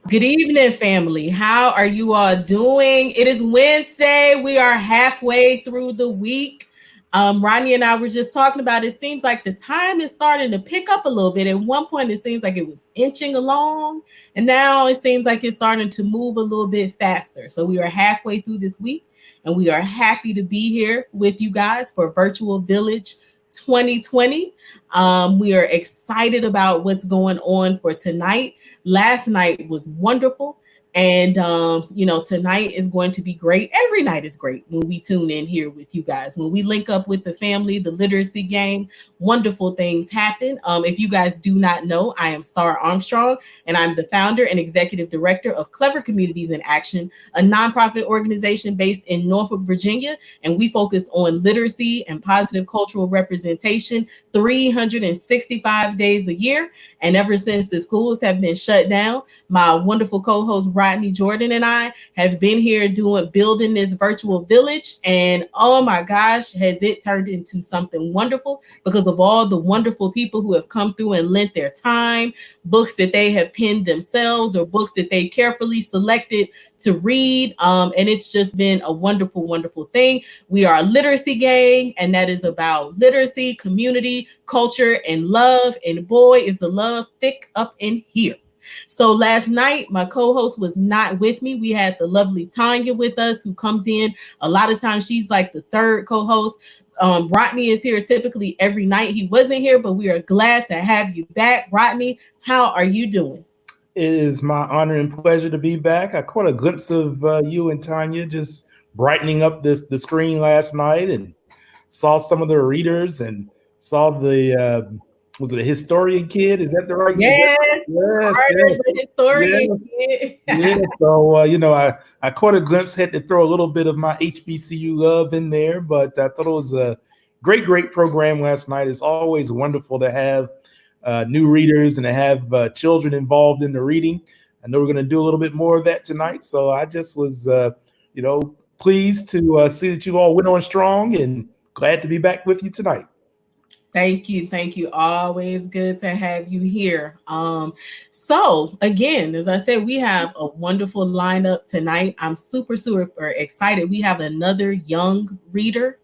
Good evening, family. How are you all doing? It is Wednesday. We are halfway through the week. Rodney and I were just talking about it. Seems like the time is starting to pick up a little bit. At one point, it seems like it was inching along, and now it seems like it's starting to move a little bit faster. So we are halfway through this week, and we are happy to be here with you guys for Virtual Village 2020. We are excited about what's going on for tonight. Last night was wonderful. And, tonight is going to be great. Every night is great when we tune in here with you guys. When we link up with the family, the literacy game, wonderful things happen. If you guys do not know, I am Star Armstrong, and I'm the founder and executive director of Clever Communities in Action, a nonprofit organization based in Norfolk, Virginia. And we focus on literacy and positive cultural representation 365 days a year. And ever since the schools have been shut down, my wonderful co-host Rodney Jordan and I have been here building this virtual village. And oh my gosh, has it turned into something wonderful because of all the wonderful people who have come through and lent their time, books that they have penned themselves or books that they carefully selected to read. And it's just been a wonderful, wonderful thing. We are a literacy gang, and that is about literacy, community, culture, and love. And boy, is the love thick up in here. So last night, my co-host was not with me. We had the lovely Tanya with us, who comes in a lot of times. She's like the third co-host. Rodney is here typically every night. He wasn't here, but we are glad to have you back. Rodney, how are you doing? It is my honor and pleasure to be back. I caught a glimpse of you and Tanya just brightening up the screen last night, and saw some of the readers and saw the was it a historian kid? Is that the right? Is that Yes, yes, Carter, yes, the historian. yes, yeah. So I caught a glimpse. Had to throw a little bit of my HBCU love in there, but I thought it was a great program last night. It's always wonderful to have new readers and to have children involved in the reading. I know we're going to do a little bit more of that tonight. So I just was, pleased to see that you all went on strong, and glad to be back with you tonight. Thank you. Thank you. Always good to have you here. So again, as I said, we have a wonderful lineup tonight. I'm super excited. We have another young reader.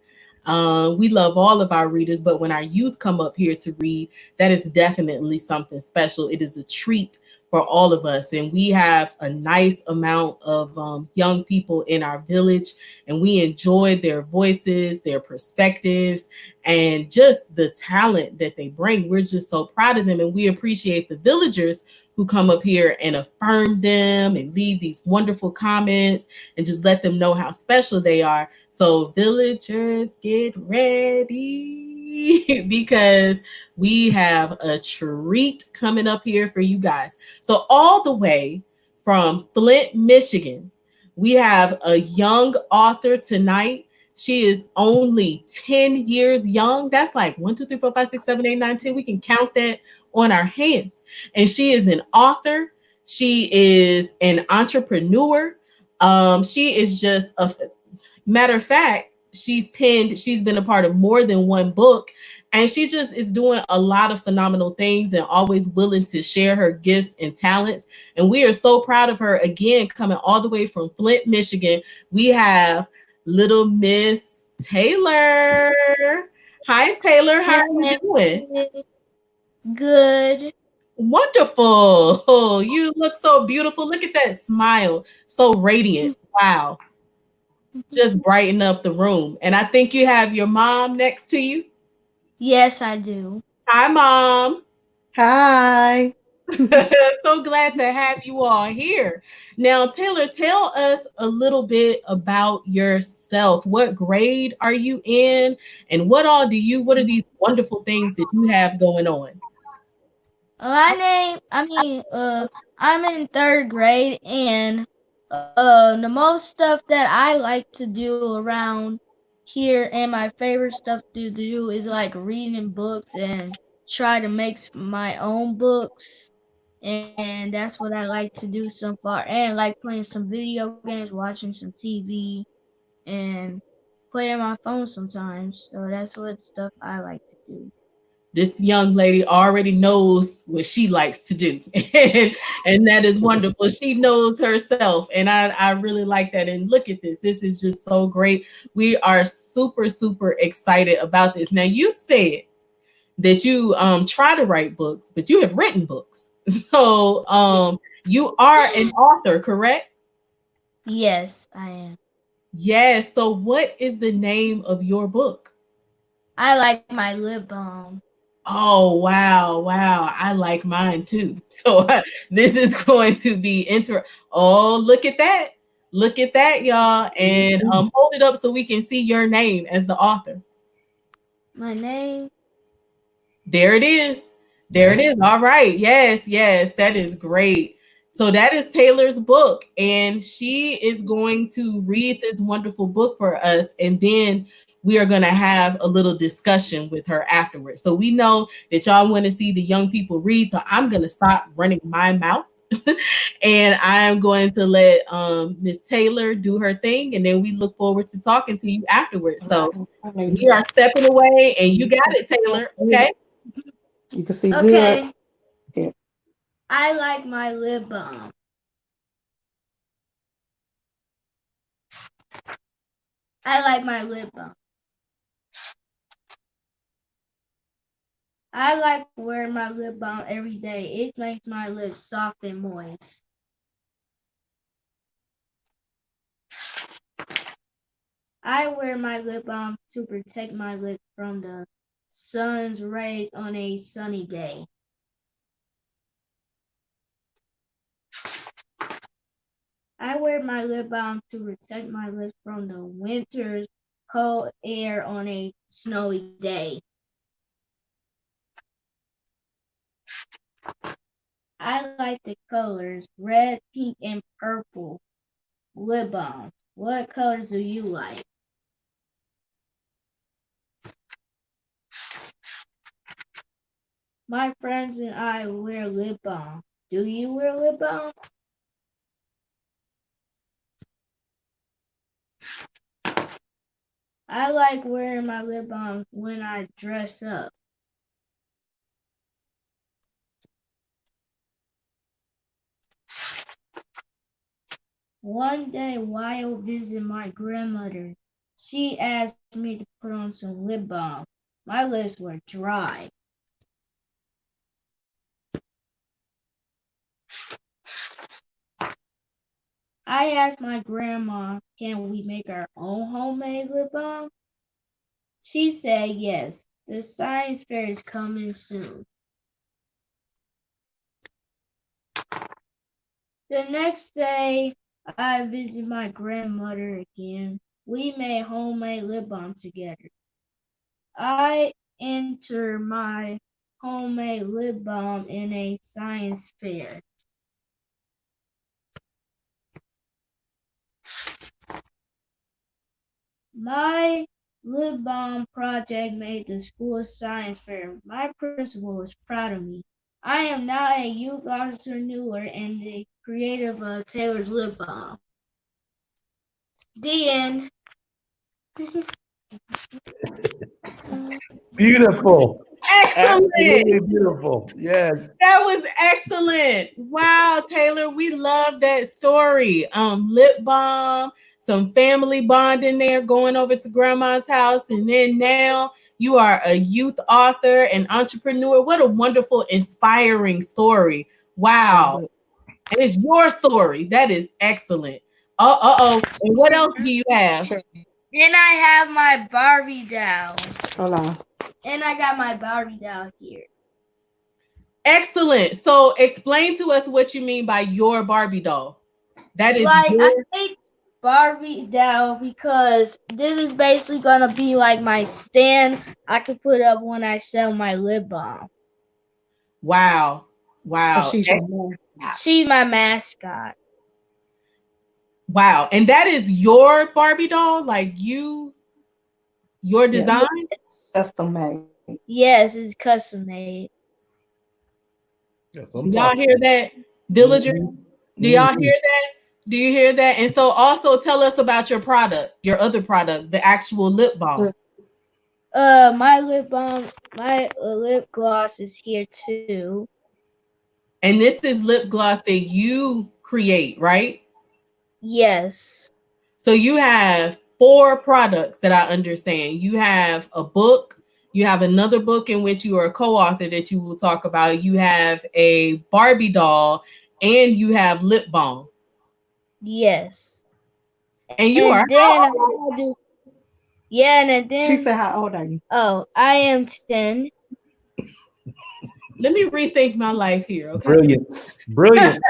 We love all of our readers, but when our youth come up here to read, that is definitely something special. It is a treat for all of us. And we have a nice amount of young people in our village, and we enjoy their voices, their perspectives, and just the talent that they bring. We're just so proud of them, and we appreciate the villagers who come up here and affirm them and leave these wonderful comments and just let them know how special they are. So, villagers, get ready because we have a treat coming up here for you guys. So, all the way from Flint, Michigan, we have a young author tonight. She is only 10 years young. That's like 1, 2, 3, 4, 5, 6, 7, 8, 9, 10. We can count that on our hands. And she is an author. She is an entrepreneur. She is just a matter of fact, she's been a part of more than one book, and she just is doing a lot of phenomenal things and always willing to share her gifts and talents. And we are so proud of her again, coming all the way from Flint, Michigan. We have little Miss Taylor. Hi, Taylor. How are you doing? Good. Wonderful. Oh, you look so beautiful. Look at that smile. So radiant. Wow. Just brighten up the room. And I think you have your mom next to you. Yes, I do. Hi, mom. Hi. So glad to have you all here. Now, Taylor, tell us a little bit about yourself. What grade are you in? And what are these wonderful things that you have going on? I'm in third grade, and the most stuff that I like to do around here, and my favorite stuff to do is like reading books and try to make my own books, and that's what I like to do so far. And like playing some video games, watching some TV, and playing my phone sometimes. So that's what stuff I like to do. This young lady already knows what she likes to do. And that is wonderful. She knows herself. And I really like that. And look at this. This is just so great. We are super, super excited about this. Now, you said that you try to write books, but you have written books. So you are an author, correct? Yes, I am. Yes. So what is the name of your book? I like my lip balm. Oh, wow. Wow. I like mine too. So this is going to be interesting. Oh, look at that. Look at that, y'all. And hold it up so we can see your name as the author. My name? There it is. There it is. All right. Yes, yes. That is great. So that is Taylor's book, and she is going to read this wonderful book for us, and then we are going to have a little discussion with her afterwards. So we know that y'all want to see the young people read, so I'm going to stop running my mouth and I'm going to let Miss Taylor do her thing, and then we look forward to talking to you afterwards. So we are stepping away, and you got it, Taylor. Okay. You can see Okay. good. Yeah. I like my lip balm. I like my lip balm. I like wearing my lip balm every day. It makes my lips soft and moist. I wear my lip balm to protect my lips from the sun's rays on a sunny day. I wear my lip balm to protect my lips from the winter's cold air on a snowy day. I like the colors red, pink, and purple lip balm. What colors do you like? My friends and I wear lip balm. Do you wear lip balm? I like wearing my lip balm when I dress up. One day while visiting my grandmother, she asked me to put on some lip balm. My lips were dry. I asked my grandma, can we make our own homemade lip balm? She said yes. The science fair is coming soon. The next day, I visited my grandmother again. We made homemade lip balm together. I entered my homemade lip balm in a science fair. My lip balm project made the school science fair. My principal was proud of me. I am now a youth entrepreneur and the creator of Taylor's Lip Balm. The end. Beautiful. Excellent. Absolutely beautiful. Yes. That was excellent. Wow, Taylor, we love that story. Lip balm, some family bond in there, going over to grandma's house, and then now you are a youth author and entrepreneur. What a wonderful, inspiring story. Wow. And it's your story. That is excellent. Uh-oh. And what else do you have? And I have my Barbie doll. Hold on. And I got my Barbie doll here. Excellent. So explain to us what you mean by your Barbie doll. That is Like, your... I made Barbie doll because this is basically gonna be like my stand I can put up when I sell my lip balm. Wow. Wow. Oh, She's my mascot. Wow. And that is your Barbie doll? Like your design? Custom made. Yes, it's custom made. Yes, Do y'all hear that? Villagers? Do y'all hear that? Do you hear that? And so also tell us about your product, your other product, the actual lip balm. my lip balm, my lip gloss is here too. And this is lip gloss that you create, right? Yes. So you have 4 products that I understand. You have a book, you have another book in which you are a co-author that you will talk about. You have a Barbie doll, and you have lip balm. Yes. And you are And then I had this. Yeah, and then She said, "How old are you?" oh, I am 10. let me rethink my life here, okay? Brilliance. Brilliant.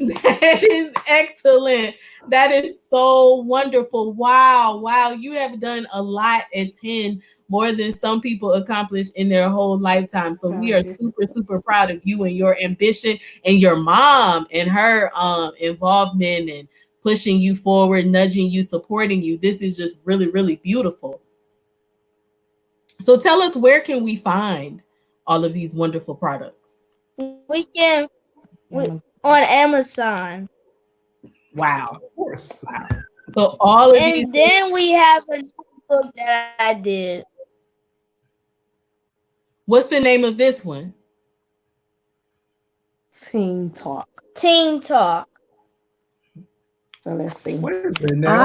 That is excellent. That is so wonderful. Wow. Wow. You have done a lot at 10, more than some people accomplish in their whole lifetime. So we are super, super proud of you and your ambition, and your mom and her involvement and pushing you forward, nudging you, supporting you. This is just really, really beautiful. So tell us, where can we find all of these wonderful products? We can on Amazon. Wow. Of course. So all of these. And then we have a book that I did. What's the name of this one? Teen Talk. Teen Talk. So let's see. What is it now?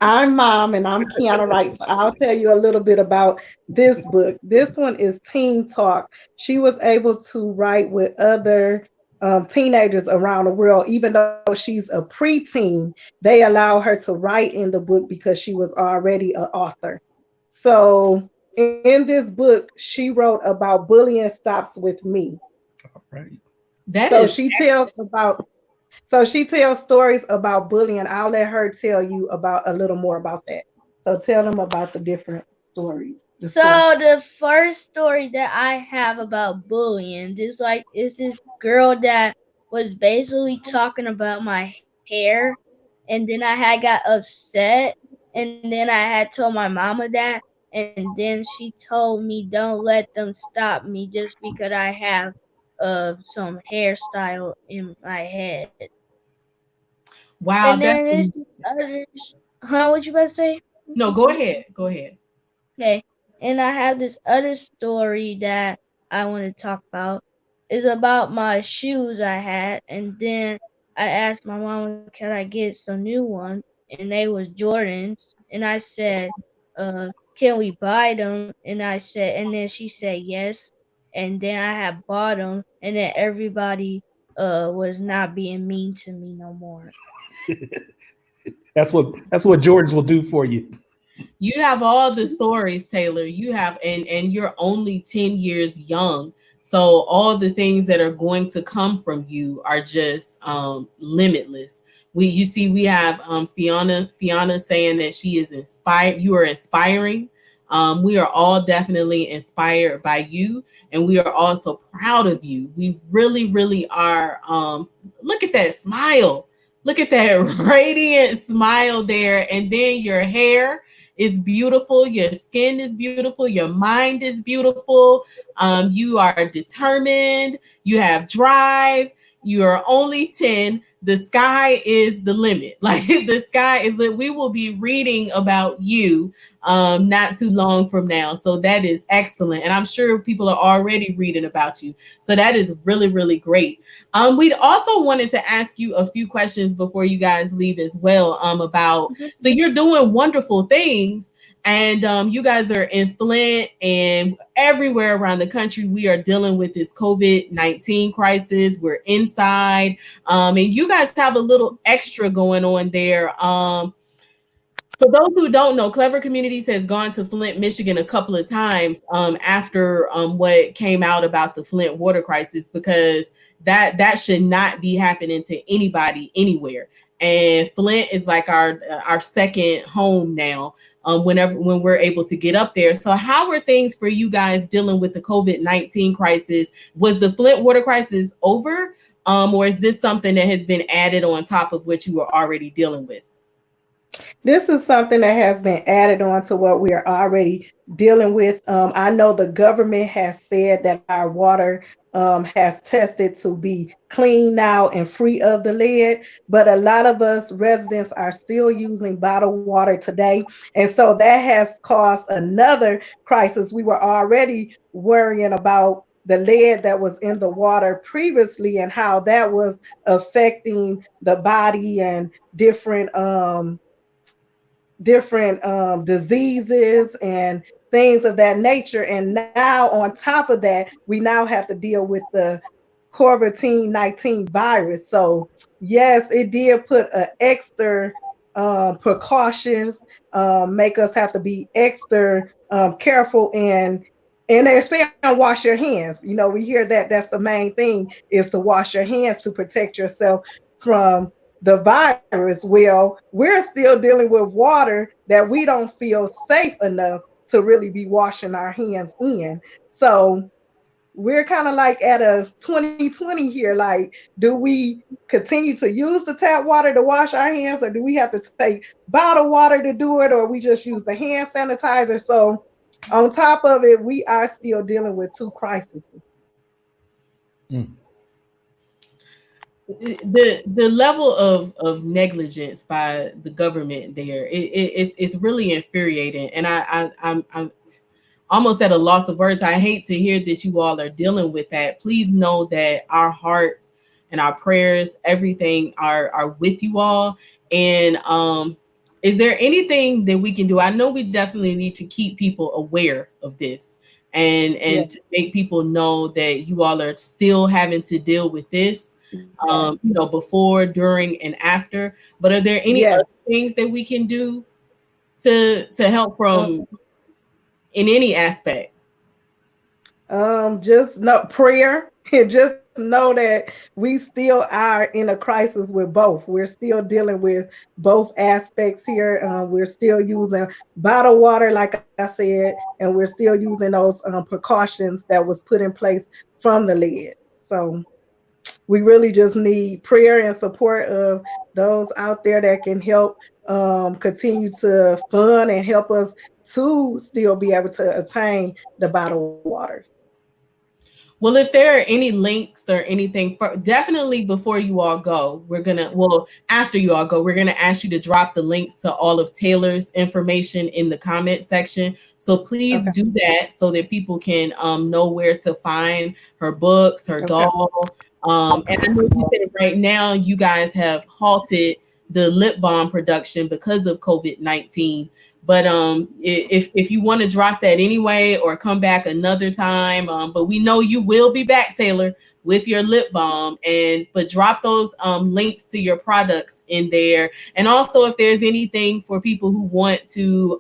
I'm mom, and I'm Kiana Wright. So I'll tell you a little bit about this book. This one is Teen Talk. She was able to write with other teenagers around the world. Even though she's a preteen, they allow her to write in the book because she was already an author. So in this book, she wrote about bullying stops with me. All right. So she tells stories about bullying. I'll let her tell you about a little more about that. So tell them about the different stories. The first story that I have about bullying is this girl that was basically talking about my hair, and then I had got upset, and then I had told my mama that, and then she told me don't let them stop me just because I have some hairstyle in my head. Wow. And then there's the others. What you about to say? No, go ahead. Go ahead. Okay. And I have this other story that I want to talk about. It's about my shoes I had, and then I asked my mom, can I get some new ones? And they was Jordans. And I said, can we buy them? And then she said yes. And then I had bought them, and then everybody was not being mean to me no more. That's what Jordans will do for you. You have all the stories, Taylor. You have, and you're only 10 years young. So all the things that are going to come from you are just limitless. We have Fiona saying that she is inspired. You are inspiring. We are all definitely inspired by you, and we are also proud of you. We really, really are. Look at that smile. Look at that radiant smile there. And then your hair is beautiful. Your skin is beautiful. Your mind is beautiful. You are determined. You have drive. You are only 10. The sky is the limit. Like the sky is that we will be reading about you not too long from now. So that is excellent. And I'm sure people are already reading about you. So that is really, really great. We'd also wanted to ask you a few questions before you guys leave as well about, so you're doing wonderful things, and you guys are in Flint and everywhere around the country. We are dealing with this COVID-19 crisis. We're inside, and you guys have a little extra going on there. For those who don't know, Clever Communities has gone to Flint, Michigan a couple of times after what came out about the Flint water crisis, because that should not be happening to anybody anywhere. And Flint is like our second home now when we're able to get up there. So how are things for you guys dealing with the COVID-19 crisis? Was the Flint water crisis over? Or is this something that has been added on top of what you were already dealing with? This is something that has been added on to what we are already dealing with. I know the government has said that our water has tested to be clean now and free of the lead, but a lot of us residents are still using bottled water today. And so that has caused another crisis. We were already worrying about the lead that was in the water previously and how that was affecting the body and different diseases and things of that nature. And now on top of that, we now have to deal with the COVID-19 virus. So yes, it did put an extra precautions, make us have to be extra careful, and they're saying wash your hands. You know, we hear that that's the main thing, is to wash your hands to protect yourself from the virus. Well, we're still dealing with water that we don't feel safe enough to really be washing our hands in. So we're kind of like at a 2020 here. Like, do we continue to use the tap water to wash our hands, or do we have to take bottled water to do it, or we just use the hand sanitizer? So on top of it, we are still dealing with two crises. Mm. The level of negligence by the government there, it's really infuriating, and I'm almost at a loss of words. I hate to hear that you all are dealing with that. Please know that our hearts and our prayers, everything are with you all. And is there anything that we can do? I know we definitely need to keep people aware of this, and Yeah. to make people know that you all are still having to deal with this, you know, before, during, and after. But are there any Yeah. other things that we can do to help from in any aspect? Just know prayer, and just know that we still are in a crisis with both. We're still dealing with both aspects here. We're still using bottled water, like I said, and we're still using those precautions that was put in place from the lid. So we really just need prayer and support of those out there that can help continue to fund and help us to still be able to attain the bottled waters. Well, if there are any links or anything, definitely before you all go, after you all go, we're gonna ask you to drop the links to all of Taylor's information in the comment section. So please Okay. do that so that people can know where to find her books, her Okay. doll. And I know you said right now you guys have halted the lip balm production because of COVID-19. But if you want to drop that anyway or come back another time, but we know you will be back, Taylor, with your lip balm, but drop those links to your products in there. And also, if there's anything for people who want to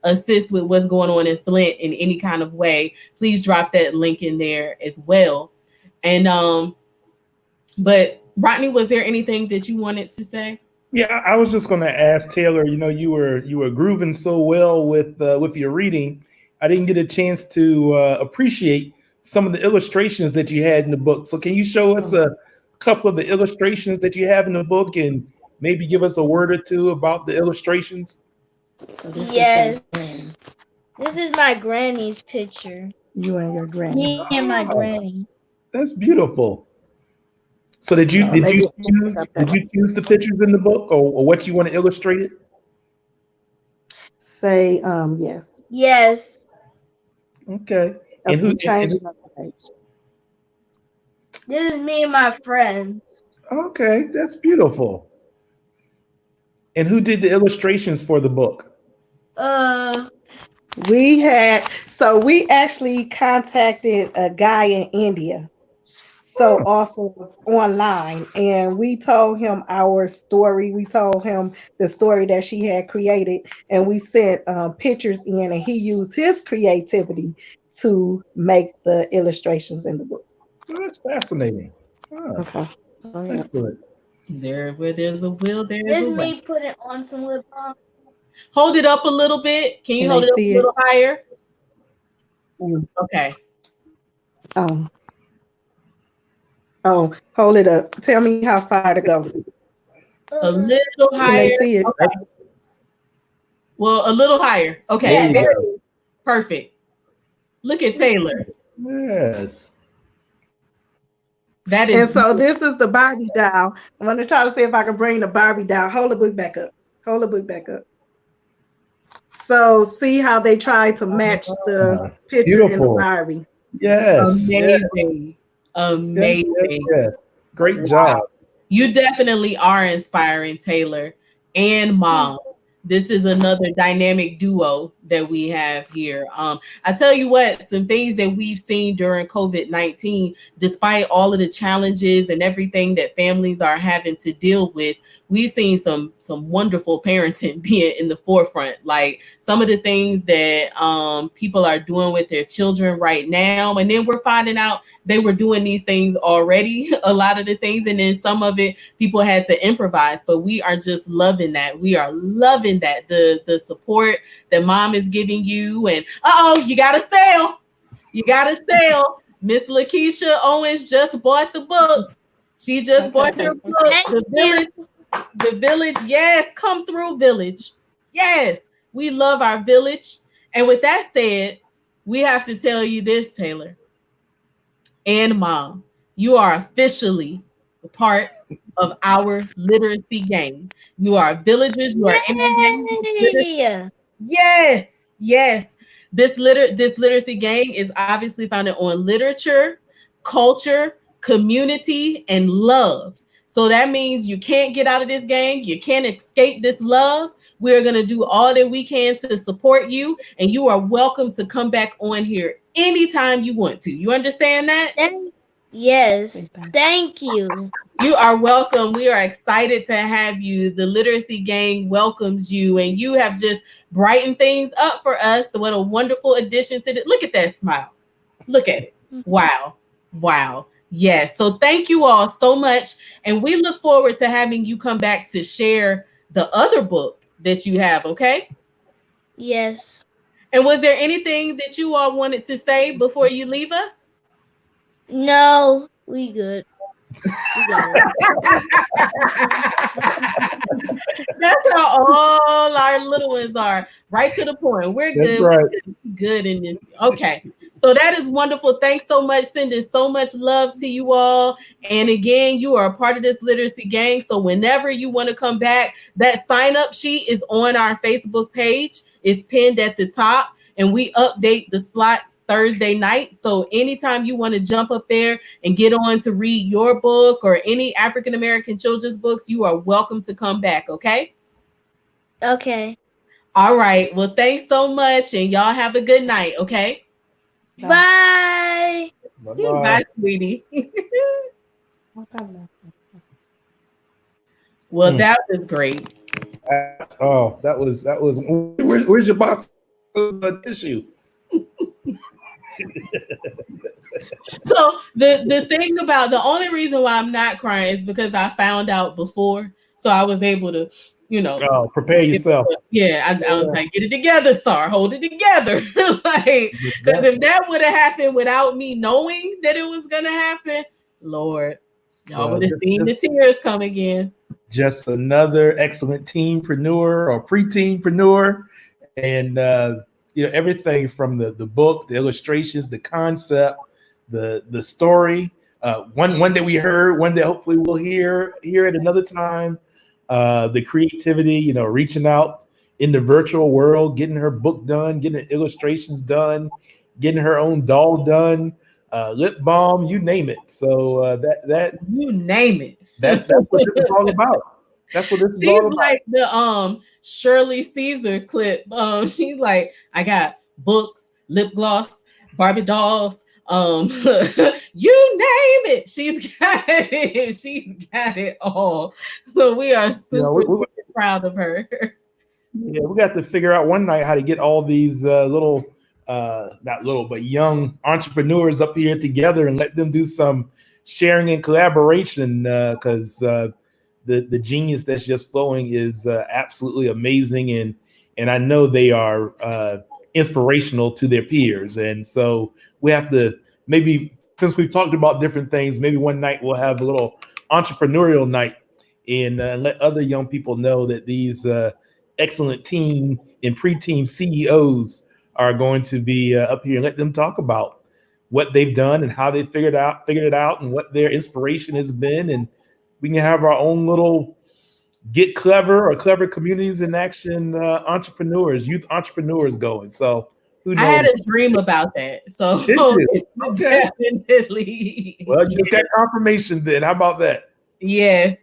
assist with what's going on in Flint in any kind of way, please drop that link in there as well. And but Rodney, was there anything that you wanted to say? Yeah, I was just going to ask Taylor. You know, you were grooving so well with your reading. I didn't get a chance to appreciate some of the illustrations that you had in the book. So, can you show us a couple of the illustrations that you have in the book, and maybe give us a word or two about the illustrations? So this Yes. is This is my granny's picture. you and your granny. Me and my granny. That's beautiful. So, did you choose the pictures in the book, or what you want to illustrate it? Say yes. Yes. Okay. And who? Changing up the page. This is me and my friends. Okay, that's beautiful. And who did the illustrations for the book? We actually contacted a guy in India, so off of online, and we told him our story. We told him the story that she had created, and we sent pictures in, and he used his creativity to make the illustrations in the book. Oh, that's fascinating. Oh, Okay. excellent. There, where there's a will, This there's is a way. me putting on some lip balm. Hold it up a little bit. Can you Can hold they it up see a it? little higher? Mm. Okay. Oh, hold it up. Tell me how far to go. A little Can higher. they see it? Okay. Well, a little higher. Okay. Yeah. There you go. Perfect. Look at Taylor. Yes. That And is so this is the Barbie doll. I'm going to try to see if I can bring the Barbie doll. Hold the book back up. Hold the book back up. So see how they try to match the picture in the Beautiful. Barbie. Yes. Yes. amazing. Yes. Amazing. Yes. Great job. You definitely are inspiring, Taylor and Mom. This is another dynamic duo that we have here. I tell you what, some things that we've seen during COVID-19, despite all of the challenges and everything that families are having to deal with, we've seen some wonderful parenting being in the forefront. Like some of the things that people are doing with their children right now, and then we're finding out they were doing these things already, a lot of the things, and then some of it people had to improvise, but we are just loving that. We are loving that, the support that Mom is giving you. And you got a sale. You got a sale. Miss Lakeisha Owens just bought the book. She just bought your book. The Village. Yes, come through, Village. Yes, we love our Village. And with that said, we have to tell you this, Taylor and Mom, you are officially a part of our literacy gang. You are villagers. You are in the gang. Yeah. Yes, yes. This literacy gang is obviously founded on literature, culture, community, and love. So that means you can't get out of this gang. You can't escape this love. We are going to do all that we can to support you, and you are welcome to come back on here anytime you want to. You understand that? Yes. Thank you. You are welcome. We are excited to have you. The Literacy Gang welcomes you, and you have just brightened things up for us. What a wonderful addition to it. Look at that smile. Look at it. Wow. Wow. Yes. So thank you all so much. And we look forward to having you come back to share the other book that you have, okay? Yes. And was there anything that you all wanted to say before you leave us? No, we good. We got it. That's how all our little ones are. Right to the point. We're That's good. right. We're good in this. Okay. So that is wonderful. Thanks so much. Sending so much love to you all. And again, you are a part of this literacy gang. So whenever you want to come back, that sign up sheet is on our Facebook page. It's pinned at the top, and we update the slots Thursday night. So anytime you want to jump up there and get on to read your book or any African American children's books, you are welcome to come back. Okay. Okay. All right. Well, thanks so much, and y'all have a good night. Okay. Bye. Bye-bye. Bye, sweetie. Well, that was great. Oh, that was. Where's your box tissue? So the thing about the only reason why I'm not crying is because I found out before, so I was able to, Prepare yourself. Yeah, I was like, get it together, Star, hold it together, like, because if that would have happened without me knowing that it was gonna happen, Lord, y'all would have seen the tears come again. Just another excellent teenpreneur or pre-teenpreneur, and everything from the book, the illustrations, the concept, the story. One that we heard, one that hopefully we'll hear at another time. The creativity, reaching out in the virtual world, getting her book done, getting her illustrations done, getting her own doll done, lip balm, you name it. So that you name it. That's what this is all about. That's what this is all about. Like the Shirley Caesar clip. She's like, I got books, lip gloss, Barbie dolls, you name it. She's got it. She's got it all. So we are super proud of her. Yeah, we got to figure out one night how to get all these not little, but young entrepreneurs up here together and let them do some sharing and collaboration, because the genius that's just flowing is absolutely amazing, and I know they are inspirational to their peers. And so we have to, maybe since we've talked about different things, maybe one night we'll have a little entrepreneurial night and let other young people know that these excellent teen and pre-teen CEOs are going to be up here, and let them talk about what they've done and how they figured it out and what their inspiration has been. And we can have our own little get clever or clever communities in action entrepreneurs, youth entrepreneurs going. So who knows? I had a dream about that. So okay. Definitely. Well, you just got confirmation then. How about that? Yes.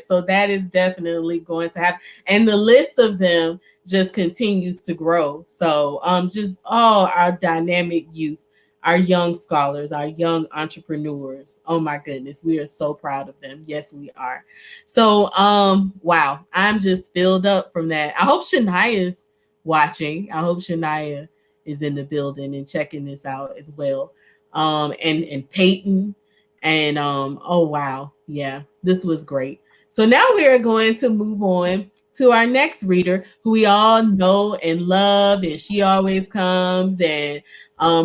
So that is definitely going to happen. And the list of them just continues to grow. So just all our dynamic youth, our young scholars, our young entrepreneurs. Oh my goodness, we are so proud of them. Yes, we are. So wow, I'm just filled up from that. I hope Shania's watching. I hope Shania is in the building and checking this out as well. And Peyton and oh wow, yeah, this was great. So now we are going to move on to our next reader who we all know and love, and she always comes and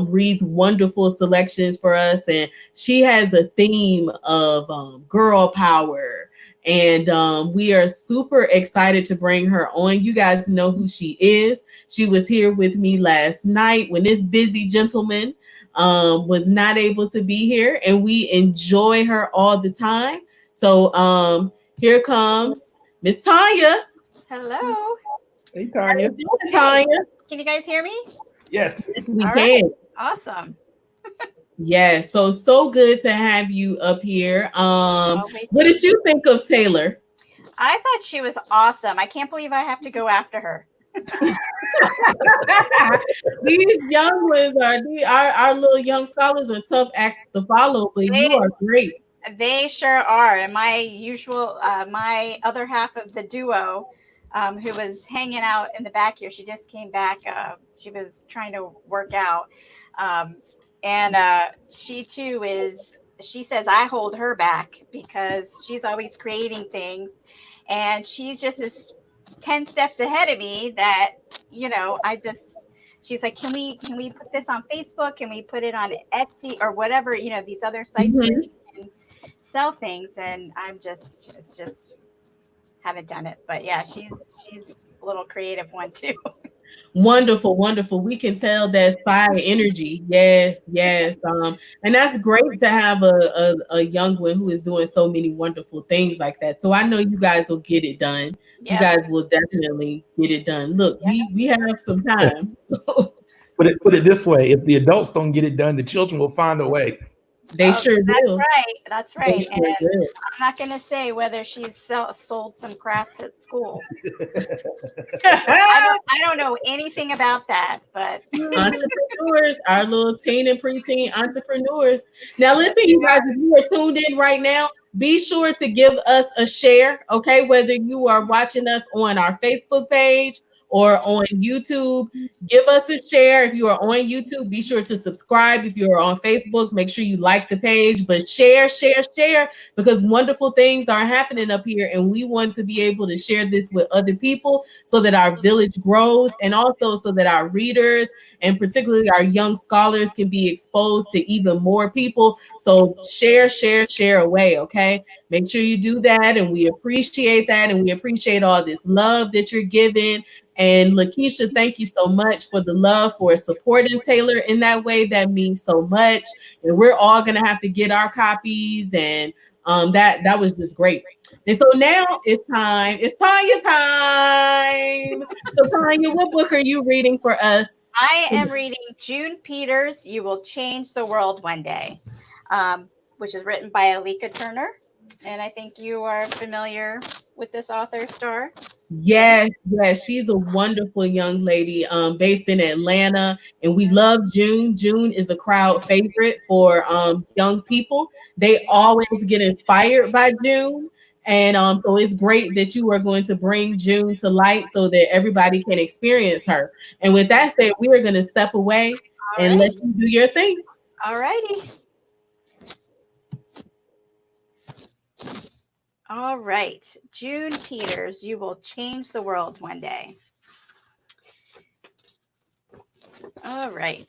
reads wonderful selections for us, and she has a theme of girl power, and we are super excited to bring her on. You guys know who she is. She was here with me last night when this busy gentleman was not able to be here, and we enjoy her all the time. So here comes Miss Tanya. Hello. Hey, How you Tanya. doing, Tanya? Can you guys hear me? Yes. We All can. right. Awesome. Yes. So good to have you up here. Okay. What did you think of Taylor? I thought she was awesome. I can't believe I have to go after her. These young ones our little young scholars are tough acts to follow, but you are great. They sure are. And my other half of the duo, who was hanging out in the back here, she just came back. She was trying to work out. And she too she says I hold her back because she's always creating things. And she's just 10 steps ahead of me that, she's like, can we put this on Facebook? Can we put it on Etsy or whatever, these other sites where you can sell things? And it's just haven't done it. But yeah, she's a little creative one too. Wonderful. We can tell that fire energy. Yes. And that's great to have a young one who is doing so many wonderful things like that. So I know you guys will get it done. Yeah. You guys will definitely get it done. Look, we have some time. Put it this way: if the adults don't get it done, the children will find a way. They sure do. That's right. Sure And do. I'm not going to say whether she's sold some crafts at school. I don't know anything about that, but Entrepreneurs, our little teen and preteen entrepreneurs. Now, listen, you guys, if you are tuned in right now, be sure to give us a share, okay? Whether you are watching us on our Facebook page or on YouTube, give us a share. If you are on YouTube, be sure to subscribe. If you are on Facebook, make sure you like the page, but share, because wonderful things are happening up here, and we want to be able to share this with other people so that our village grows, and also so that our readers and particularly our young scholars can be exposed to even more people. So share away, okay? Make sure you do that, and we appreciate that, and we appreciate all this love that you're giving. And Lakeisha, thank you so much for the love, for supporting Taylor in that way. That means so much. And we're all gonna have to get our copies, and that was just great. And so now it's time. It's Tanya time. So Tanya, what book are you reading for us? I am reading June Peters, You Will Change the World One Day, which is written by Alika Turner. And I think you are familiar with this author, Star. Yes, she's a wonderful young lady based in Atlanta, and we love June. June is a crowd favorite for young people. They always get inspired by June, and so it's great that you are going to bring June to light so that everybody can experience her. And with that said, we are going to step away and let you do your thing. All righty. All right. June Peters, You Will Change the World One Day. All right.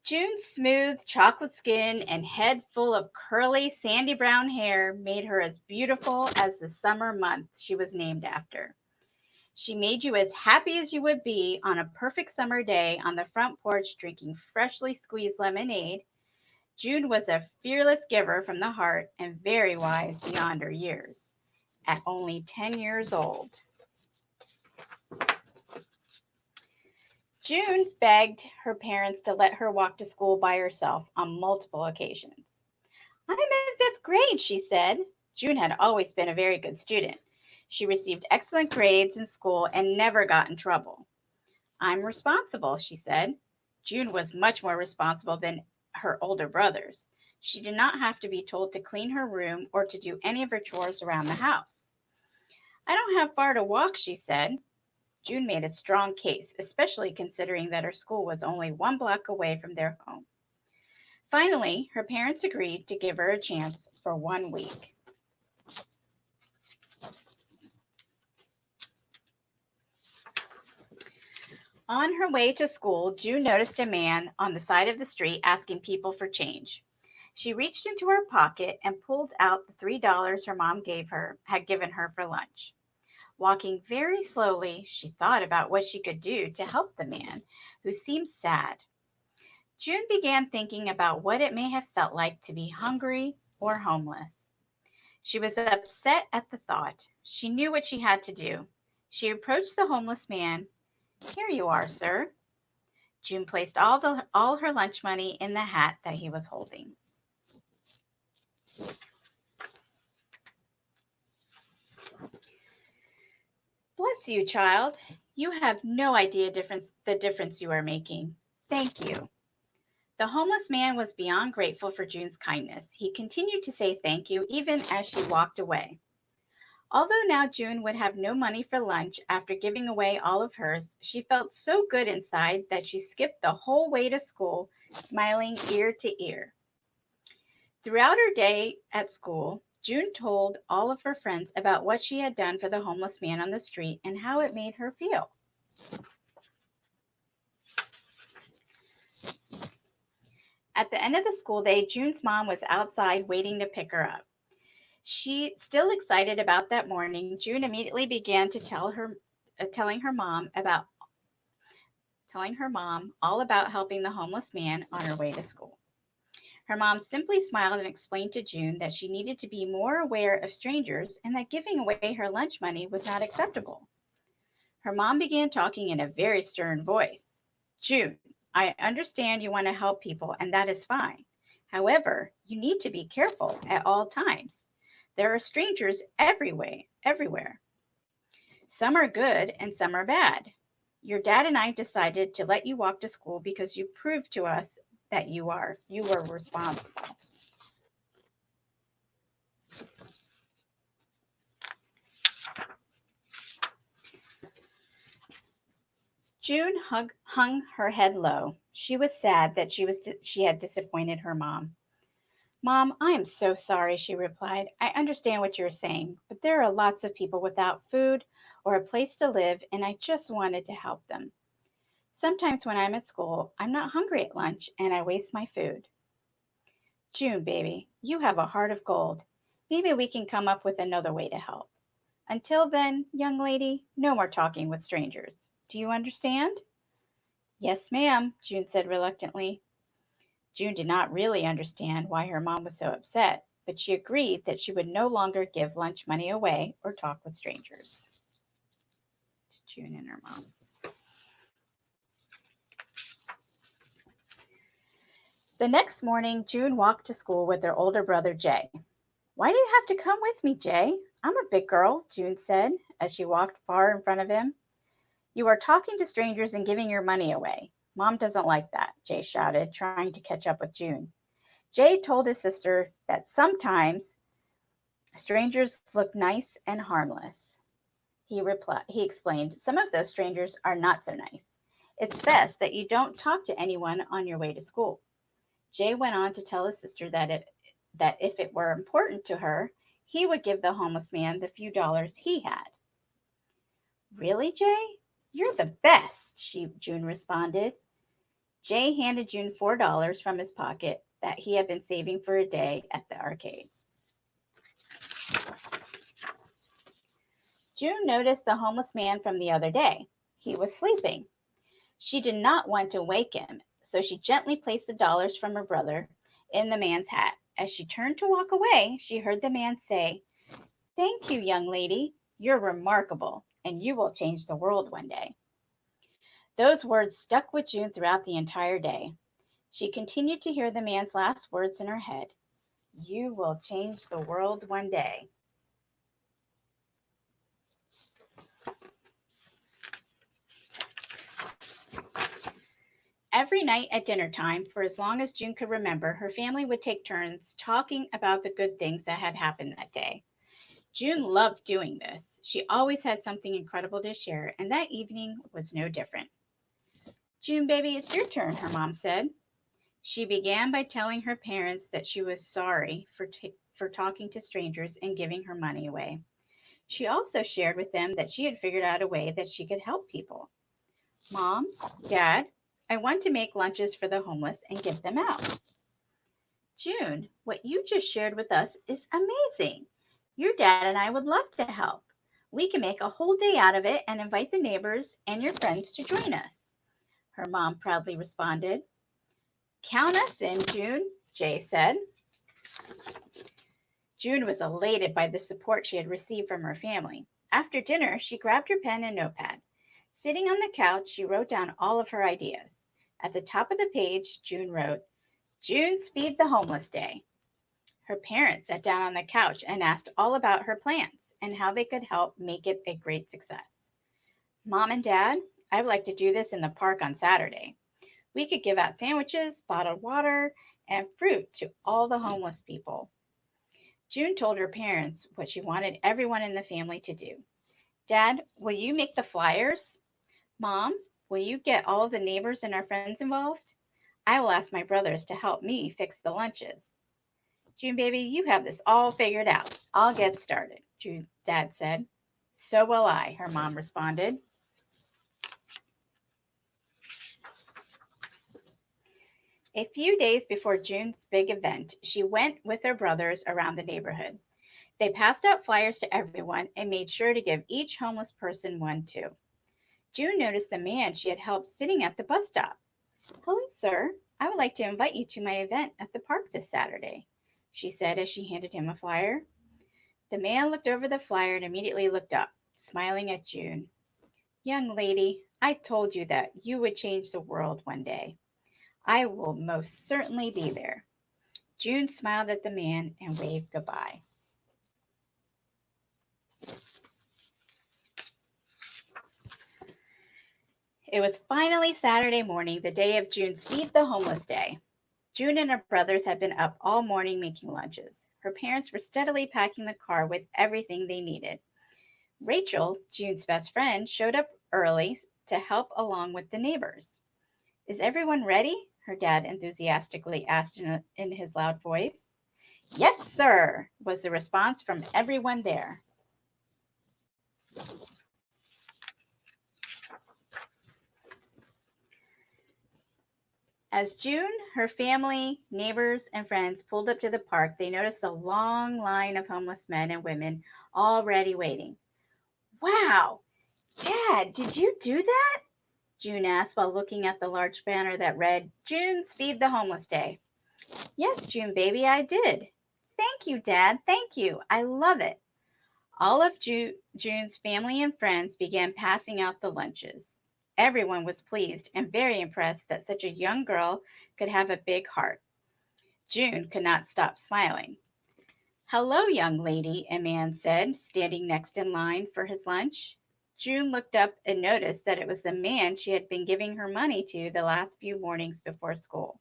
June's smooth chocolate skin and head full of curly, sandy brown hair made her as beautiful as the summer month she was named after. She made you as happy as you would be on a perfect summer day on the front porch drinking freshly squeezed lemonade. June was a fearless giver from the heart and very wise beyond her years. At only 10 years old, June begged her parents to let her walk to school by herself on multiple occasions. "I'm in fifth grade," she said. June had always been a very good student. She received excellent grades in school and never got in trouble. "I'm responsible," she said. June was much more responsible than her older brothers. She did not have to be told to clean her room or to do any of her chores around the house. "I don't have far to walk," she said. June made a strong case, especially considering that her school was only 1 block away from their home. Finally, her parents agreed to give her a chance for 1 week. On her way to school, June noticed a man on the side of the street asking people for change. She reached into her pocket and pulled out the $3 her mom had given her for lunch. Walking very slowly, she thought about what she could do to help the man, who seemed sad. June began thinking about what it may have felt like to be hungry or homeless. She was upset at the thought. She knew what she had to do. She approached the homeless man. "Here you are, sir." June placed all her lunch money in the hat that he was holding. "Bless you, child. You have no idea the difference you are making. Thank you." The homeless man was beyond grateful for June's kindness. He continued to say thank you even as she walked away. Although now June would have no money for lunch after giving away all of hers, she felt so good inside that she skipped the whole way to school, smiling ear to ear. Throughout her day at school, June told all of her friends about what she had done for the homeless man on the street and how it made her feel. At the end of the school day, June's mom was outside waiting to pick her up. She, still excited about that morning, June immediately began to telling her mom all about helping the homeless man on her way to school. Her mom simply smiled and explained to June that she needed to be more aware of strangers and that giving away her lunch money was not acceptable. Her mom began talking in a very stern voice. "June, I understand you want to help people, and that is fine. However, you need to be careful at all times. There are strangers everywhere. Some are good and some are bad. Your dad and I decided to let you walk to school because you proved to us that you were responsible." June hung her head low. She was sad that she had disappointed her mom. "Mom, I am so sorry," she replied. "I understand what you're saying, but there are lots of people without food or a place to live, and I just wanted to help them. Sometimes when I'm at school, I'm not hungry at lunch and I waste my food." "June, baby, you have a heart of gold. Maybe we can come up with another way to help. Until then, young lady, no more talking with strangers. Do you understand?" "Yes, ma'am," June said reluctantly. June did not really understand why her mom was so upset, but she agreed that she would no longer give lunch money away or talk with strangers. June and her mom. The next morning, June walked to school with her older brother, Jay. "Why do you have to come with me, Jay? I'm a big girl," June said as she walked far in front of him. "You are talking to strangers and giving your money away. Mom doesn't like that," Jay shouted, trying to catch up with June. Jay told his sister that sometimes strangers look nice and harmless. He explained, "Some of those strangers are not so nice. It's best that you don't talk to anyone on your way to school." Jay went on to tell his sister that if it were important to her, he would give the homeless man the few dollars he had. "Really, Jay? You're the best," June responded. Jay handed June $4 from his pocket that he had been saving for a day at the arcade. June noticed the homeless man from the other day. He was sleeping. She did not want to wake him, so she gently placed the dollars from her brother in the man's hat. As she turned to walk away, she heard the man say, "Thank you, young lady. You're remarkable, and you will change the world one day." Those words stuck with June throughout the entire day. She continued to hear the man's last words in her head. You will change the world one day. Every night at dinner time, for as long as June could remember, her family would take turns talking about the good things that had happened that day. June loved doing this. She always had something incredible to share, and that evening was no different. "June, baby, it's your turn," her mom said. She began by telling her parents that she was sorry for talking to strangers and giving her money away. She also shared with them that she had figured out a way that she could help people. "Mom, Dad, I want to make lunches for the homeless and give them out." "June, what you just shared with us is amazing. Your dad and I would love to help. We can make a whole day out of it and invite the neighbors and your friends to join us," her mom proudly responded. "Count us in, June," Jay said. June was elated by the support she had received from her family. After dinner, she grabbed her pen and notepad. Sitting on the couch, she wrote down all of her ideas. At the top of the page, June wrote, "June's Feed the Homeless Day." Her parents sat down on the couch and asked all about her plans and how they could help make it a great success. "Mom and Dad, I would like to do this in the park on Saturday. We could give out sandwiches, bottled water, and fruit to all the homeless people." June told her parents what she wanted everyone in the family to do. "Dad, will you make the flyers? Mom, will you get all of the neighbors and our friends involved? I will ask my brothers to help me fix the lunches." "June, baby, you have this all figured out. I'll get started," Dad said. "So will I," her mom responded. A few days before June's big event, she went with her brothers around the neighborhood. They passed out flyers to everyone and made sure to give each homeless person one too. June noticed the man she had helped sitting at the bus stop. "Hello, sir. I would like to invite you to my event at the park this Saturday," she said as she handed him a flyer. The man looked over the flyer and immediately looked up, smiling at June. "Young lady, I told you that you would change the world one day. I will most certainly be there." June smiled at the man and waved goodbye. It was finally Saturday morning, the day of June's Feed the Homeless Day. June and her brothers had been up all morning making lunches. Her parents were steadily packing the car with everything they needed. Rachel, June's best friend, showed up early to help along with the neighbors. "Is everyone ready?" her dad enthusiastically asked in his loud voice. "Yes, sir," was the response from everyone there. As June, her family, neighbors, and friends pulled up to the park, they noticed a long line of homeless men and women already waiting. "Wow, Dad, did you do that?" June asked while looking at the large banner that read, "June's Feed the Homeless Day." "Yes, June, baby, I did." "Thank you, Dad. Thank you. I love it." All of June's family and friends began passing out the lunches. Everyone was pleased and very impressed that such a young girl could have a big heart. June could not stop smiling. "Hello, young lady," a man said, standing next in line for his lunch. June looked up and noticed that it was the man she had been giving her money to the last few mornings before school.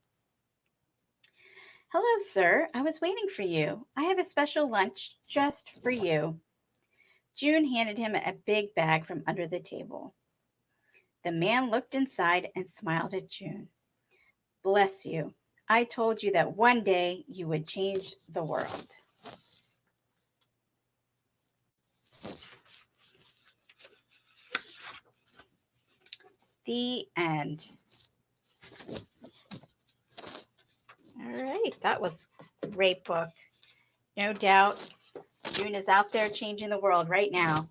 "Hello, sir. I was waiting for you. I have a special lunch just for you." June handed him a big bag from under the table. The man looked inside and smiled at June. "Bless you. I told you that one day you would change the world." The end. All right, that was a great book. No doubt June is out there changing the world right now.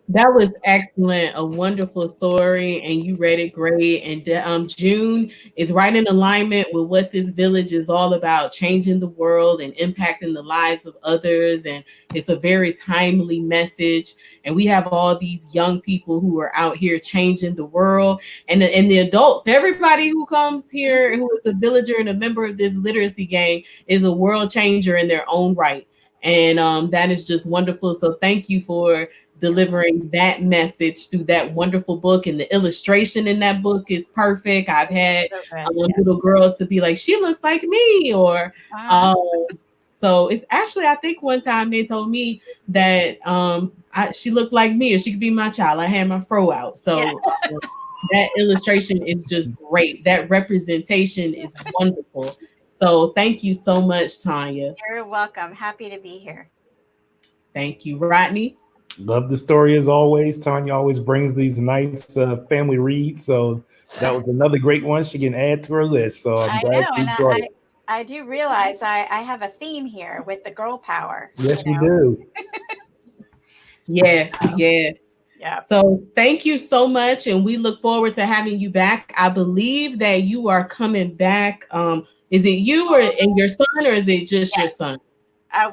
That was excellent, a wonderful story, and you read it great. And June is right in alignment with what this village is all about, changing the world and impacting the lives of others. And it's a very timely message. And we have all these young people who are out here changing the world, and the adults. Everybody who comes here, who is a villager and a member of this literacy gang, is a world changer in their own right. And that is just wonderful. So thank you for delivering that message through that wonderful book, and the illustration in that book is perfect. I've had little girls to be like, she looks like me, or so it's actually, I think one time they told me that she looked like me, or she could be my child. I had my fro out. So that illustration is just great. That representation is wonderful. So thank you so much, Tanya. You're welcome. Happy to be here. Thank you. Rodney? Love the story as always. Tanya always brings these nice family reads. So that was another great one she can add to her list. So I'm glad you enjoyed it. I do realize I have a theme here with the girl power. Yes, you do. Yes, yes. Yeah. So thank you so much, and we look forward to having you back. I believe that you are coming back. Is it you and your son, or is it just your son?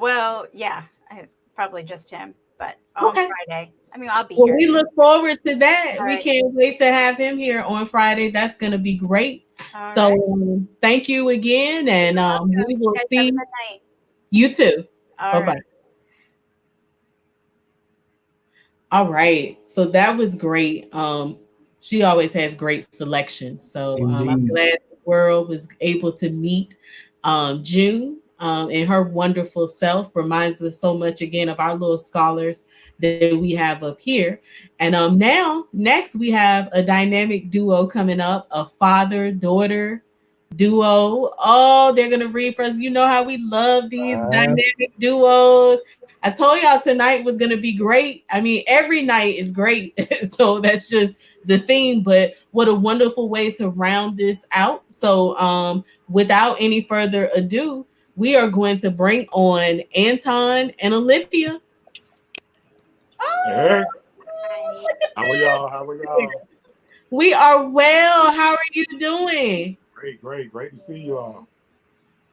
Well, yeah, probably just him. But on Friday. I mean, I'll be here. We look forward to that. All we right. Can't wait to have him here on Friday. That's going to be great. So thank you again, and we will see you too. Bye-bye. Right. All right. So that was great. She always has great selections. So I'm glad the world was able to meet June. And her wonderful self reminds us so much again of our little scholars that we have up here. And now, next we have a dynamic duo coming up, a father-daughter duo. Oh, they're gonna read for us. You know how we love these dynamic duos. I told y'all tonight was gonna be great. I mean, every night is great. So that's just the theme, but what a wonderful way to round this out. So without any further ado, we are going to bring on Anton and Olivia. Hey. How are y'all? How are y'all? We are well. How are you doing? Great to see you all.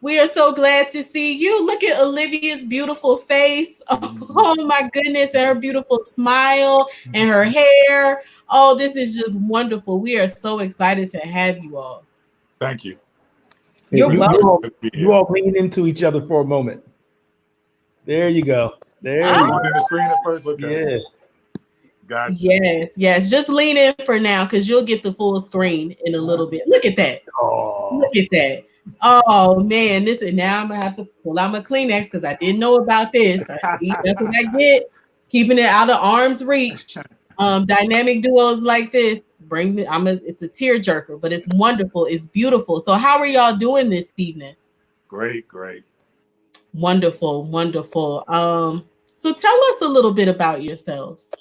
We are so glad to see you. Look at Olivia's beautiful face. Oh my goodness, and her beautiful smile and her hair. Oh, this is just wonderful. We are so excited to have you all. Thank you. You're welcome. You all lean into each other for a moment. There you go. There you go. On the screen at first. Okay. Yeah. Gotcha. Yes. Just lean in for now, because you'll get the full screen in a little bit. Look at that. Oh. Look at that. Oh man, now I'm gonna have to pull out my Kleenex because I didn't know about this. That's what I get. Keeping it out of arm's reach. Dynamic duos like this it's a tear jerker, but it's wonderful. It's beautiful. So how are y'all doing this evening? Great. Wonderful. So tell us a little bit about yourselves.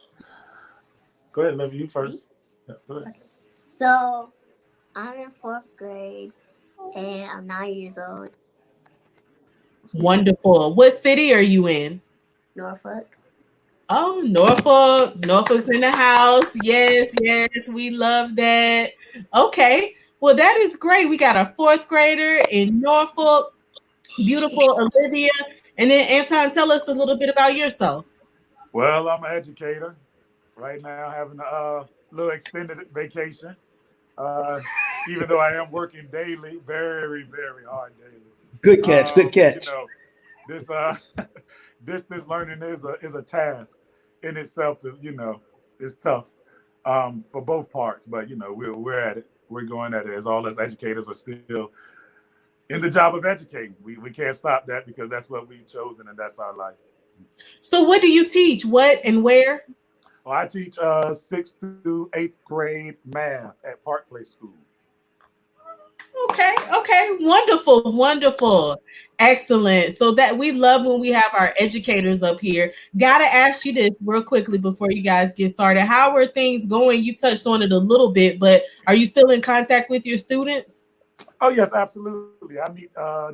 Go ahead, Olivia, you first. Yeah, go ahead. Okay. So I'm in 4th grade and I'm 9 years old. Wonderful. What city are you in? Norfolk. Oh, Norfolk. Norfolk's in the house. Yes, we love that. Okay. Well, that is great. We got a 4th grader in Norfolk. Beautiful Olivia. And then Anton, tell us a little bit about yourself. Well, I'm an educator. Right now, having a little extended vacation. Even though I am working daily, very, very hard daily. Good catch. You know, this distance learning is a task in itself. You know, it's tough for both parts, but you know, we're at it. We're going at it. As all us educators are still in the job of educating. We can't stop that because that's what we've chosen and that's our life. So what do you teach? What and where? Well, I teach 6th through 8th grade math at Park Place School. Okay. Wonderful. Excellent. So that we love when we have our educators up here. Gotta ask you this real quickly before you guys get started. How are things going? You touched on it a little bit, but are you still in contact with your students? Oh, yes, absolutely. I meet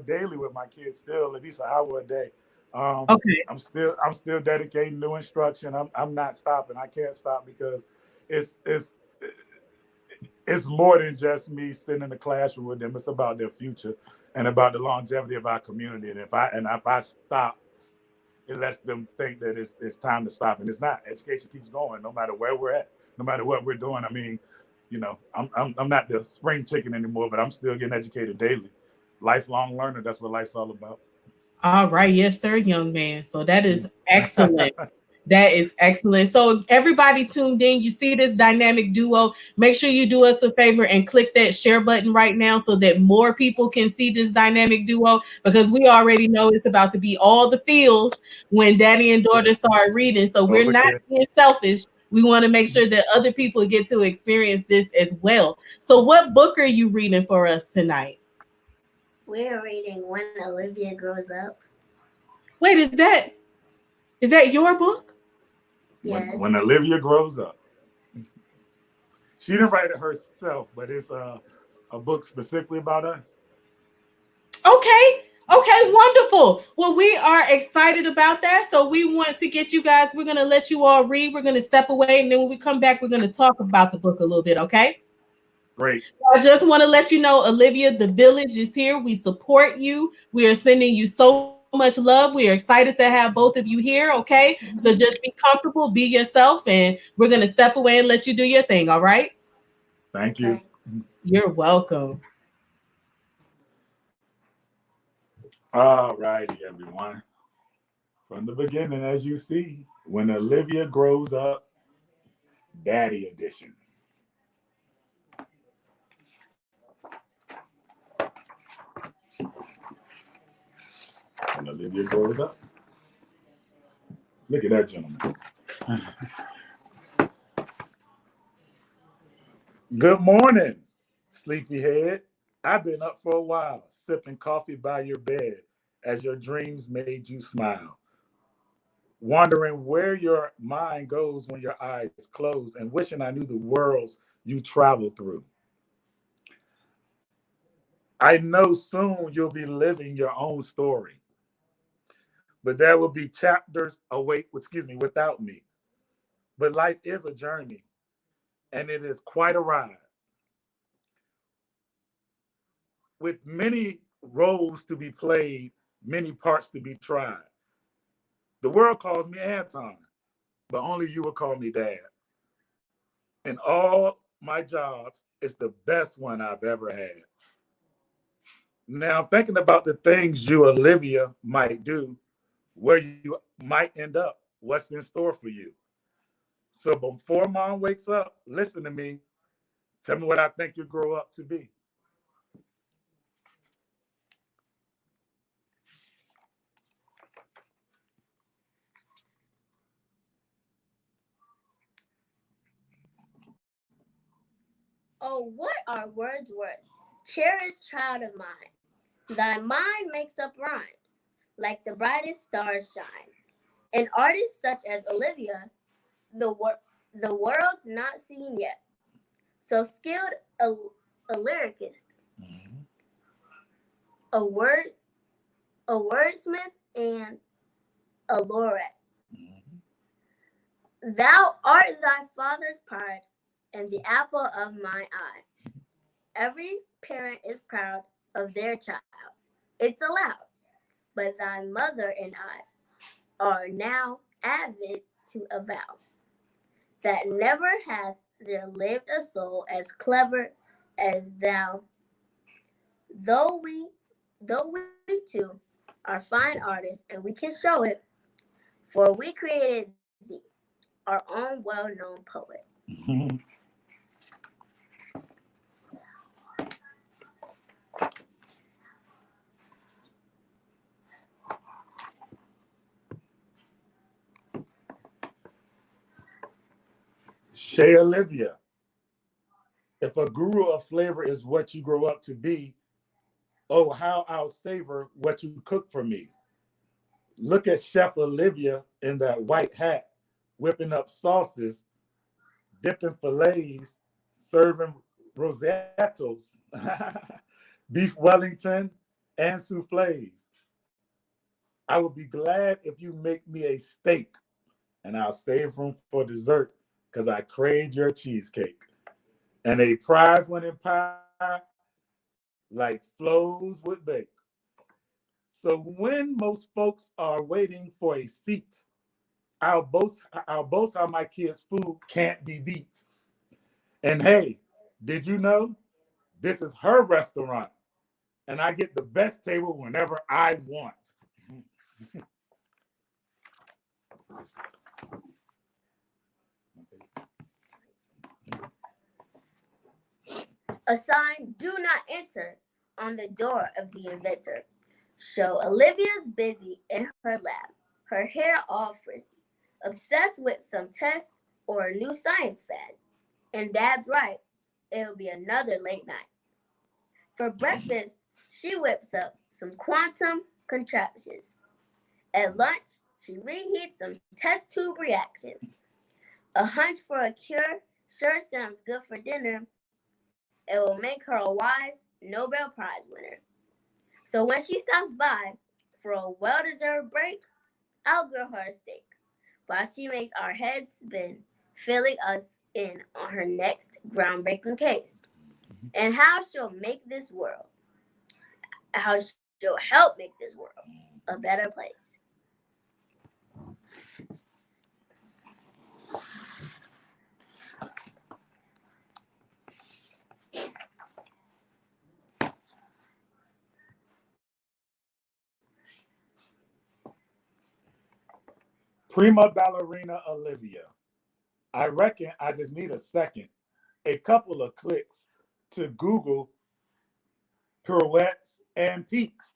daily with my kids still, at least an hour a day. Okay. I'm still dedicating new instruction. I'm not stopping. I can't stop because it's more than just me sitting in the classroom with them. It's about their future and about the longevity of our community. And if I stop, it lets them think that it's time to stop. And it's not. Education keeps going no matter where we're at, no matter what we're doing. I mean, I'm not the spring chicken anymore, but I'm still getting educated daily. Lifelong learner. That's what life's all about. All right. Yes, sir, young man. So that is excellent. That is excellent. So everybody tuned in, you see this dynamic duo. Make sure you do us a favor and click that share button right now so that more people can see this dynamic duo, because we already know it's about to be all the feels when daddy and daughter start reading. So we're not being selfish. We want to make sure that other people get to experience this as well. So what book are you reading for us tonight? We're reading When Olivia Grows Up. Wait, is that your book? Yes. When Olivia Grows Up. She didn't write it herself, but it's a book specifically about us. Okay, wonderful. Well, we are excited about that. So we want to get you guys, we're going to let you all read. We're going to step away. And then when we come back, we're going to talk about the book a little bit. Okay. Great. I just want to let you know, Olivia, the village is here. We support you. We are sending you so much love. We are excited to have both of you here. Okay. So just be comfortable, be yourself, and we're going to step away and let you do your thing. All right. Thank you. You're welcome. All righty, everyone. From the beginning, as you see, When Olivia Grows Up, Daddy Edition. When Olivia Grows Up. Look at that gentleman. Good morning, sleepyhead. I've been up for a while, sipping coffee by your bed as your dreams made you smile. Wondering where your mind goes when your eyes close and wishing I knew the worlds you travel through. I know soon you'll be living your own story, but there will be chapters without me. But life is a journey, and it is quite a ride. With many roles to be played, many parts to be tried. The world calls me Anton, but only you will call me Dad. In all my jobs, it's the best one I've ever had. Now, I'm thinking about the things you, Olivia, might do, where you might end up, what's in store for you. So before Mom wakes up, listen to me. Tell me what I think you'll grow up to be. Oh, what are words worth? Cherished child of mine, thy mind makes up rhymes, like the brightest stars shine. An artist such as Olivia, the world's not seen yet. So skilled a lyricist, a wordsmith, and a laureate. Thou art thy father's pride, and the apple of my eye. Every parent is proud of their child. It's allowed. But thy mother and I are now avid to avow that never hath there lived a soul as clever as thou. Though we too are fine artists, and we can show it, for we created thee, our own well-known poet. Shay Olivia, if a guru of flavor is what you grow up to be, oh, how I'll savor what you cook for me. Look at Chef Olivia in that white hat, whipping up sauces, dipping fillets, serving rosettos, beef Wellington, and souffles. I would be glad if you make me a steak, and I'll save room for dessert because I craved your cheesecake. And a prize-winning pie like flows with bake. So when most folks are waiting for a seat, I'll boast how my kids' food can't be beat. And hey, did you know this is her restaurant and I get the best table whenever I want? A sign, "Do not enter," on the door of the inventor. Show Olivia's busy in her lab, her hair all frizzy, obsessed with some test or a new science fad. And Dad's right, it'll be another late night. For breakfast, she whips up some quantum contraptions. At lunch, she reheats some test tube reactions. A hunch for a cure sure sounds good for dinner. It will make her a wise Nobel Prize winner. So when she stops by for a well-deserved break, I'll grill her a steak while she makes our heads spin, filling us in on her next groundbreaking case. And how she'll make this world, how she'll help make this world a better place. Prima ballerina Olivia. I reckon I just need a second, a couple of clicks to Google pirouettes and peaks.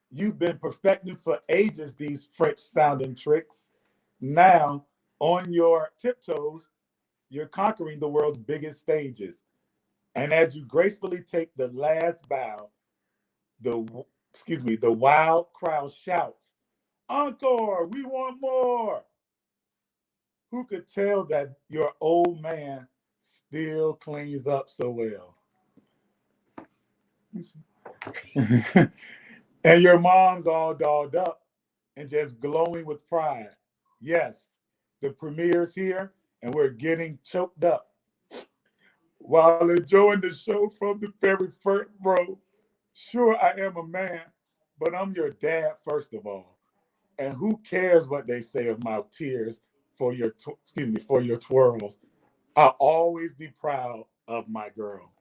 You've been perfecting for ages these French sounding tricks. Now, on your tiptoes, you're conquering the world's biggest stages. And as you gracefully take the last bow, the wild crowd shouts, "Encore, we want more." Who could tell that your old man still cleans up so well? And your mom's all dolled up and just glowing with pride. Yes, the premiere's here and we're getting choked up while enjoying the show from the very first row. Sure, I am a man, but I'm your dad first of all. And who cares what they say of my tears for for your twirls? I'll always be proud of my girl.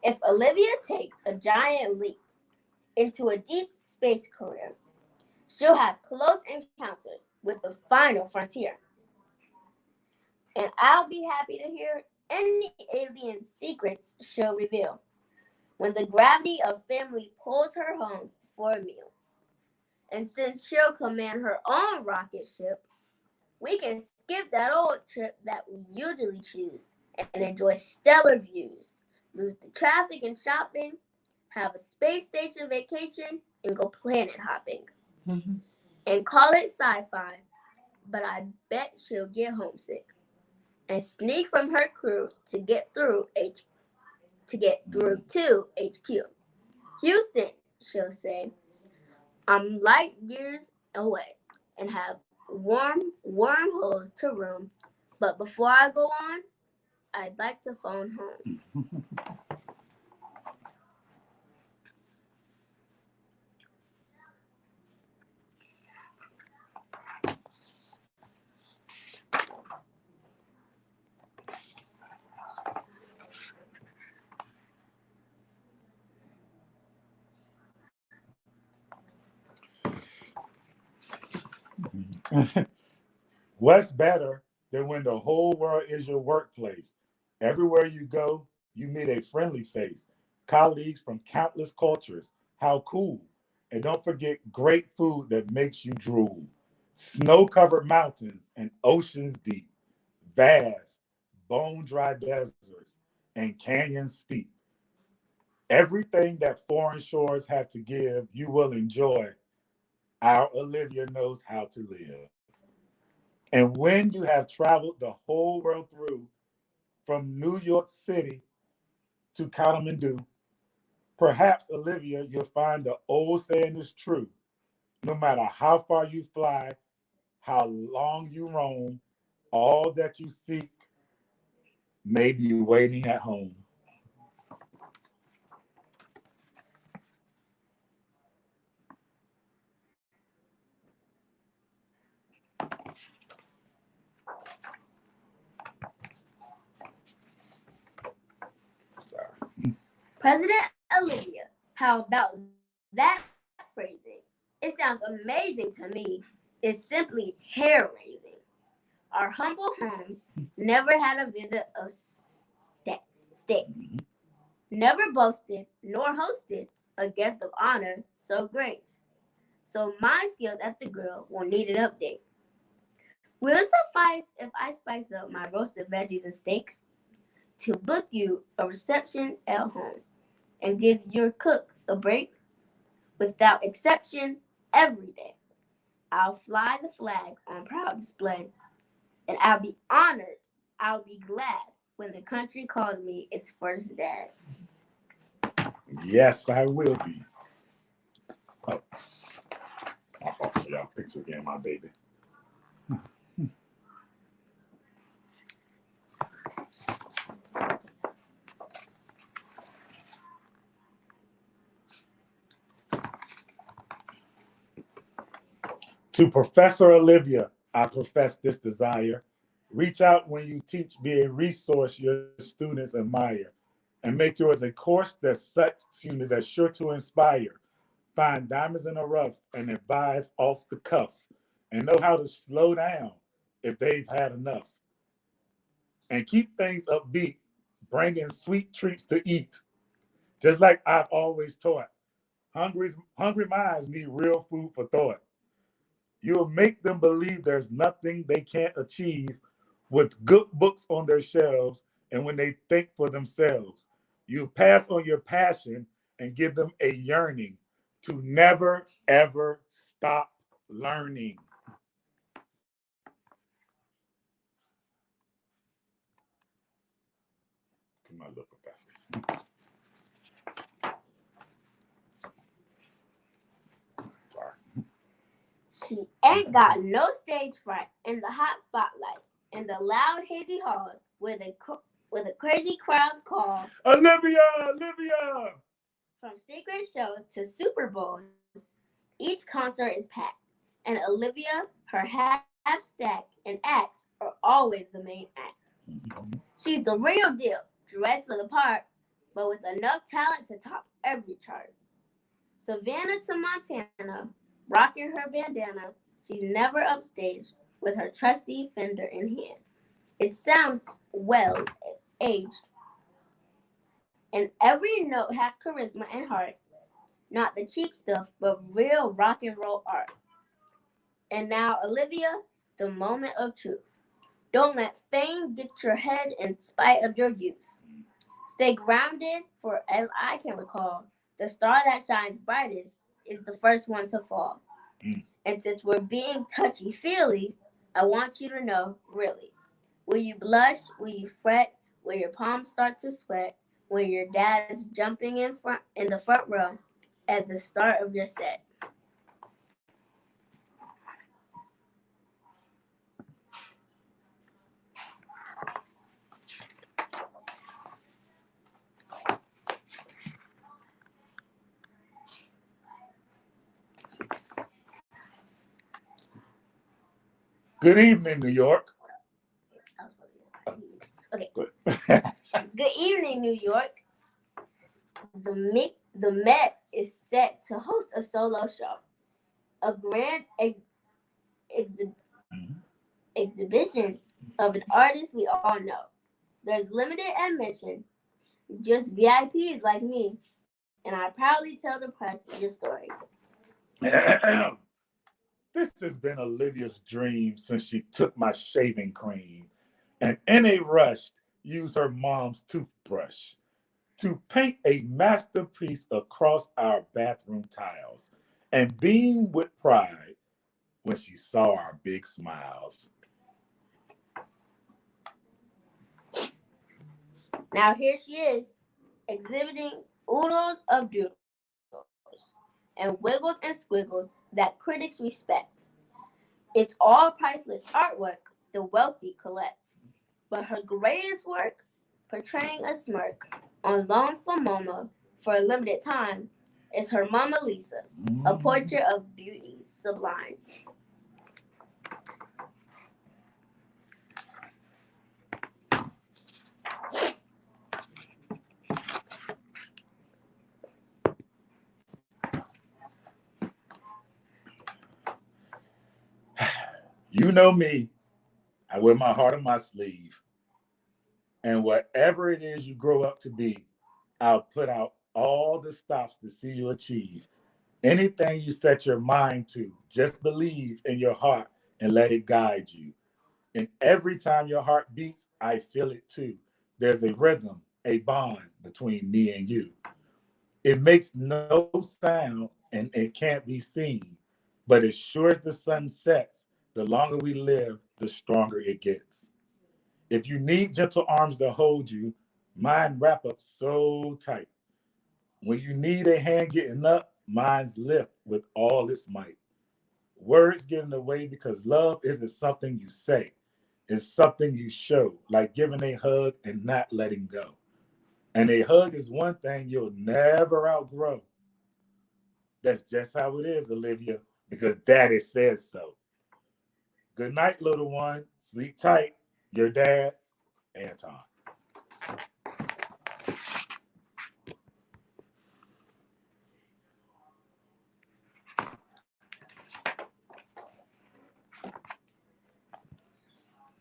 If Olivia takes a giant leap into a deep space career, she'll have close encounters with the final frontier. And I'll be happy to hear any alien secrets she'll reveal when the gravity of family pulls her home for a meal. And since she'll command her own rocket ship, we can skip that old trip that we usually choose and enjoy stellar views, lose the traffic and shopping, have a space station vacation, and go planet hopping. And call it sci-fi, but I bet she'll get homesick and sneak from her crew to get through to HQ. Houston, she'll say, I'm light years away and have warm wormholes to room, but before I go on, I'd like to phone home. What's better than when the whole world is your workplace? Everywhere you go, you meet a friendly face, colleagues from countless cultures. How cool. And don't forget great food that makes you drool. Snow-covered mountains and oceans deep, vast, bone-dry deserts, and canyons steep. Everything that foreign shores have to give, you will enjoy. Our Olivia knows how to live. And when you have traveled the whole world through, from New York City to Kathmandu, perhaps, Olivia, you'll find the old saying is true. No matter how far you fly, how long you roam, all that you seek may be waiting at home. Sorry. President Olivia, how about that phrasing? It sounds amazing to me. It's simply hair-raising. Our humble homes never had a visit of state. Never boasted nor hosted a guest of honor so great. So my skills at the grill will need an update. Will it suffice if I spice up my roasted veggies and steak to book you a reception at home and give your cook a break? Without exception, every day, I'll fly the flag on proud display, and I'll be honored, I'll be glad when the country calls me its first dad. Yes, I will be. Oh, my fault. So y'all picture again, my baby. To Professor Olivia, I profess this desire. Reach out when you teach, be a resource your students admire, and make yours a course that's sure to inspire. Find diamonds in the rough and advise off the cuff, and know how to slow down if they've had enough. And keep things upbeat, bringing sweet treats to eat. Just like I've always taught, hungry minds need real food for thought. You'll make them believe there's nothing they can't achieve with good books on their shelves, and when they think for themselves. You pass on your passion and give them a yearning to never, ever stop learning. Come on, little professor. Sorry. She ain't got no stage fright in the hot spotlight, in the loud, hazy halls where the crazy crowds call. Olivia, Olivia! From secret shows to Super Bowls, each concert is packed, and Olivia, her half stack, and acts are always the main act. She's the real deal, dressed for the part, but with enough talent to top every chart. Savannah to Montana, rocking her bandana, she's never upstaged with her trusty Fender in hand. It sounds well aged, and every note has charisma and heart, not the cheap stuff, but real rock and roll art. And now, Olivia, the moment of truth. Don't let fame get your head in spite of your youth. Stay grounded, for as I can recall, the star that shines brightest is the first one to fall. And since we're being touchy-feely, I want you to know, really, will you blush, will you fret, will your palms start to sweat, when your dad's jumping in the front row at the start of your set? Good evening, New York. Okay. Good evening, New York. The Met is set to host a solo show, a grand exhibition of an artist we all know. There's limited admission, just VIPs like me, and I proudly tell the press your story. This has been Olivia's dream since she took my shaving cream and in a rush used her mom's toothbrush to paint a masterpiece across our bathroom tiles and beamed with pride when she saw our big smiles. Now here she is, exhibiting oodles of doodles and wiggles and squiggles that critics respect. It's all priceless artwork the wealthy collect. But her greatest work, portraying a smirk on loan from MoMA for a limited time, is her Mona Lisa, a portrait of beauty sublime. You know me. I wear my heart on my sleeve. And whatever it is you grow up to be, I'll put out all the stops to see you achieve. Anything you set your mind to, just believe in your heart and let it guide you. And every time your heart beats, I feel it too. There's a rhythm, a bond between me and you. It makes no sound and it can't be seen. But as sure as the sun sets, the longer we live, the stronger it gets. If you need gentle arms to hold you, mine wrap up so tight. When you need a hand getting up, mine's lift with all its might. Words get in the way because love isn't something you say. It's something you show, like giving a hug and not letting go. And a hug is one thing you'll never outgrow. That's just how it is, Olivia, because Daddy says so. Good night, little one. Sleep tight. Your dad, Anton.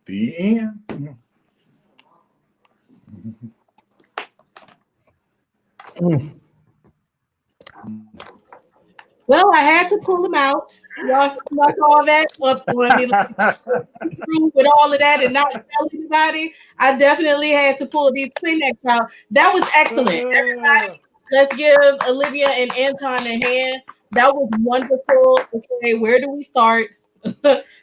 The end. Well, I had to pull them out. Y'all snuck all that up on me with all of that and not tell anybody. I definitely had to pull these Kleenex out. That was excellent. Everybody, let's give Olivia and Anton a hand. That was wonderful. Okay, where do we start?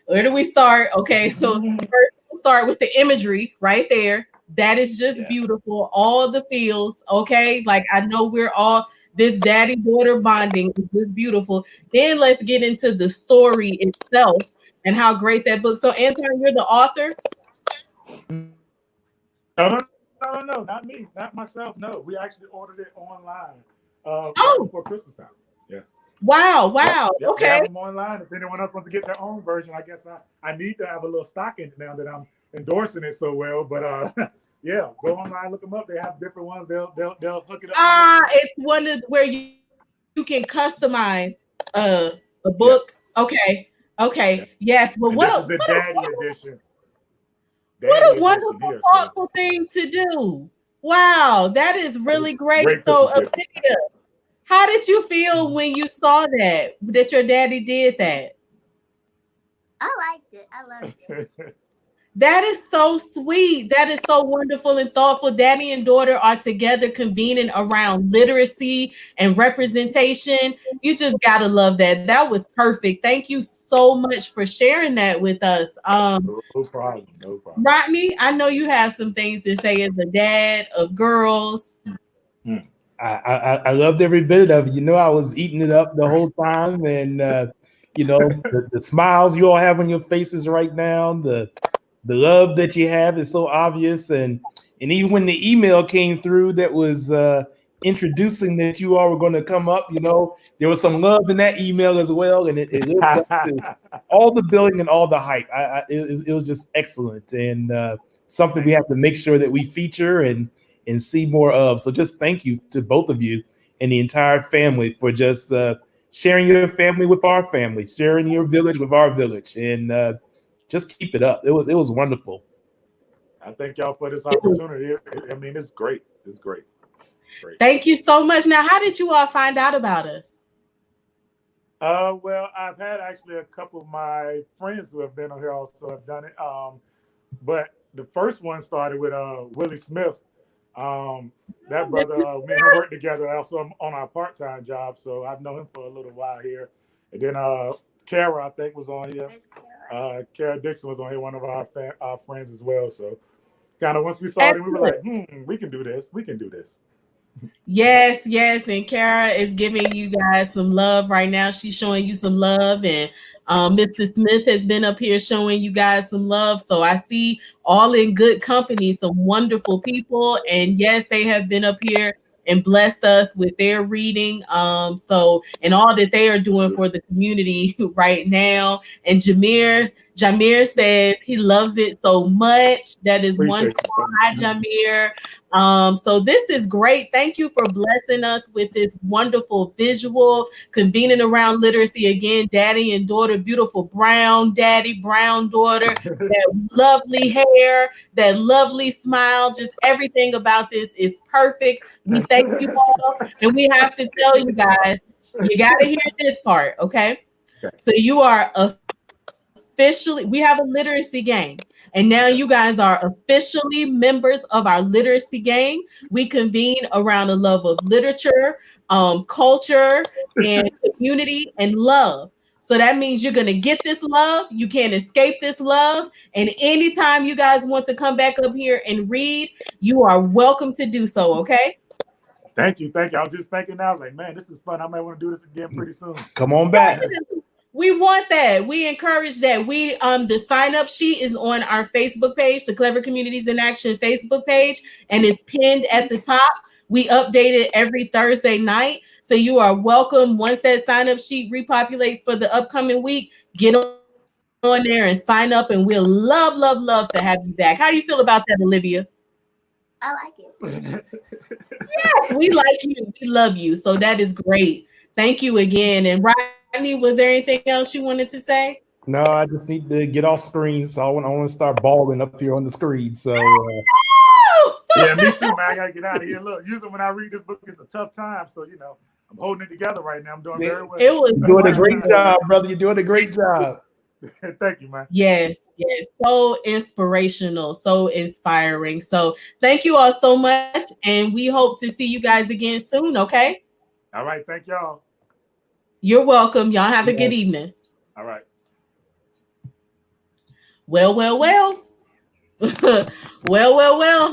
Where do we start? Okay, so first we'll start with the imagery right there. That is just beautiful. All the feels. Okay, like I know we're all this daddy-daughter bonding is just beautiful. Then let's get into the story itself and how great that book. So, Anton, you're the author? No, not me, not myself. No, we actually ordered it online before Christmas time. Yes. Wow. Yep, Okay. they have them online. If anyone else wants to get their own version, I guess I need to have a little stock in it now that I'm endorsing it so well. But yeah, go online, look them up. They have different ones. They'll hook it up. It's one of where you can customize a book. Yes. Okay. Yes. Well, this is the daddy edition. What a wonderful, thoughtful thing to do. Wow, that is really great. So, Olivia, how did you feel when you saw that your daddy did that? I liked it. I loved it. That is so sweet. That is so wonderful and thoughtful. Daddy and daughter are together convening around literacy and representation. You just gotta love that. That was perfect. Thank you so much for sharing that with us. No problem. Rodney, I know you have some things to say as a dad of girls. I loved every bit of it. You know, I was eating it up the whole time, and you know, the smiles you all have on your faces right now, the love that you have is so obvious, and even when the email came through that was introducing that you all were going to come up, you know, there was some love in that email as well, and it lived up to all the billing and all the hype. It was just excellent, and something we have to make sure that we feature and see more of. So just thank you to both of you and the entire family for just sharing your family with our family, sharing your village with our village, and just keep it up. It was wonderful. I thank y'all for this opportunity. I mean, it's great. It's great. Thank you so much. Now, how did you all find out about us? Well, I've had actually a couple of my friends who have been on here also have done it. But the first one started with Willie Smith. That brother, me and him worked together also on our part-time job. So I've known him for a little while here. And then Kara, I think, was on here. Kara Dixon was on here, one of our friends as well. So Kind of once we saw them, we were Excellent. like, we can do this. We can do this. Yes, yes. And Kara is giving you guys some love right now. She's showing you some love. And Mr. Smith has been up here showing you guys some love. So I see all in good company, some wonderful people. And yes, they have been up here and blessed us with their reading. And all that they are doing for the community right now. And Jameer says he loves it so much. That is Appreciate wonderful. you. Hi, Jameer. So this is great. Thank you for blessing us with this wonderful visual, convening around literacy again, daddy and daughter, beautiful brown daddy, brown daughter, that lovely hair, that lovely smile, just everything about this is perfect. We thank you all. And we have to tell you guys, you got to hear this part, okay? So you are officially, we have a literacy game. And now you guys are officially members of our literacy gang. We convene around the love of literature, culture, and community and love. So that means you're going to get this love. You can't escape this love. And anytime you guys want to come back up here and read, you are welcome to do so, okay? Thank you. Thank you. I was just thinking now, I was like, man, this is fun. I might want to do this again pretty soon. Come on back. We want that. We encourage that. The sign up sheet is on our Facebook page, the Clever Communities in Action Facebook page, and it's pinned at the top. We update it every Thursday night. So you are welcome. Once that sign up sheet repopulates for the upcoming week, get on there and sign up, and we'll love, love, love to have you back. How do you feel about that, Olivia? I like it. Yes, we like you. We love you. So that is great. Thank you again. And Rodney, was there anything else you wanted to say? No, I just need to get off screen. So I want to start balling up here on the screen. So yeah, me too, man. I gotta get out of here. Look, usually when I read this book, it's a tough time. So I'm holding it together right now. I'm doing very well. It was you're doing a great job, brother. You're doing a great job. Thank you, man. Yes, so inspirational, so inspiring. So thank you all so much, and we hope to see you guys again soon, okay? All right, thank y'all. You're welcome. Y'all have a good evening. All right. Well. well.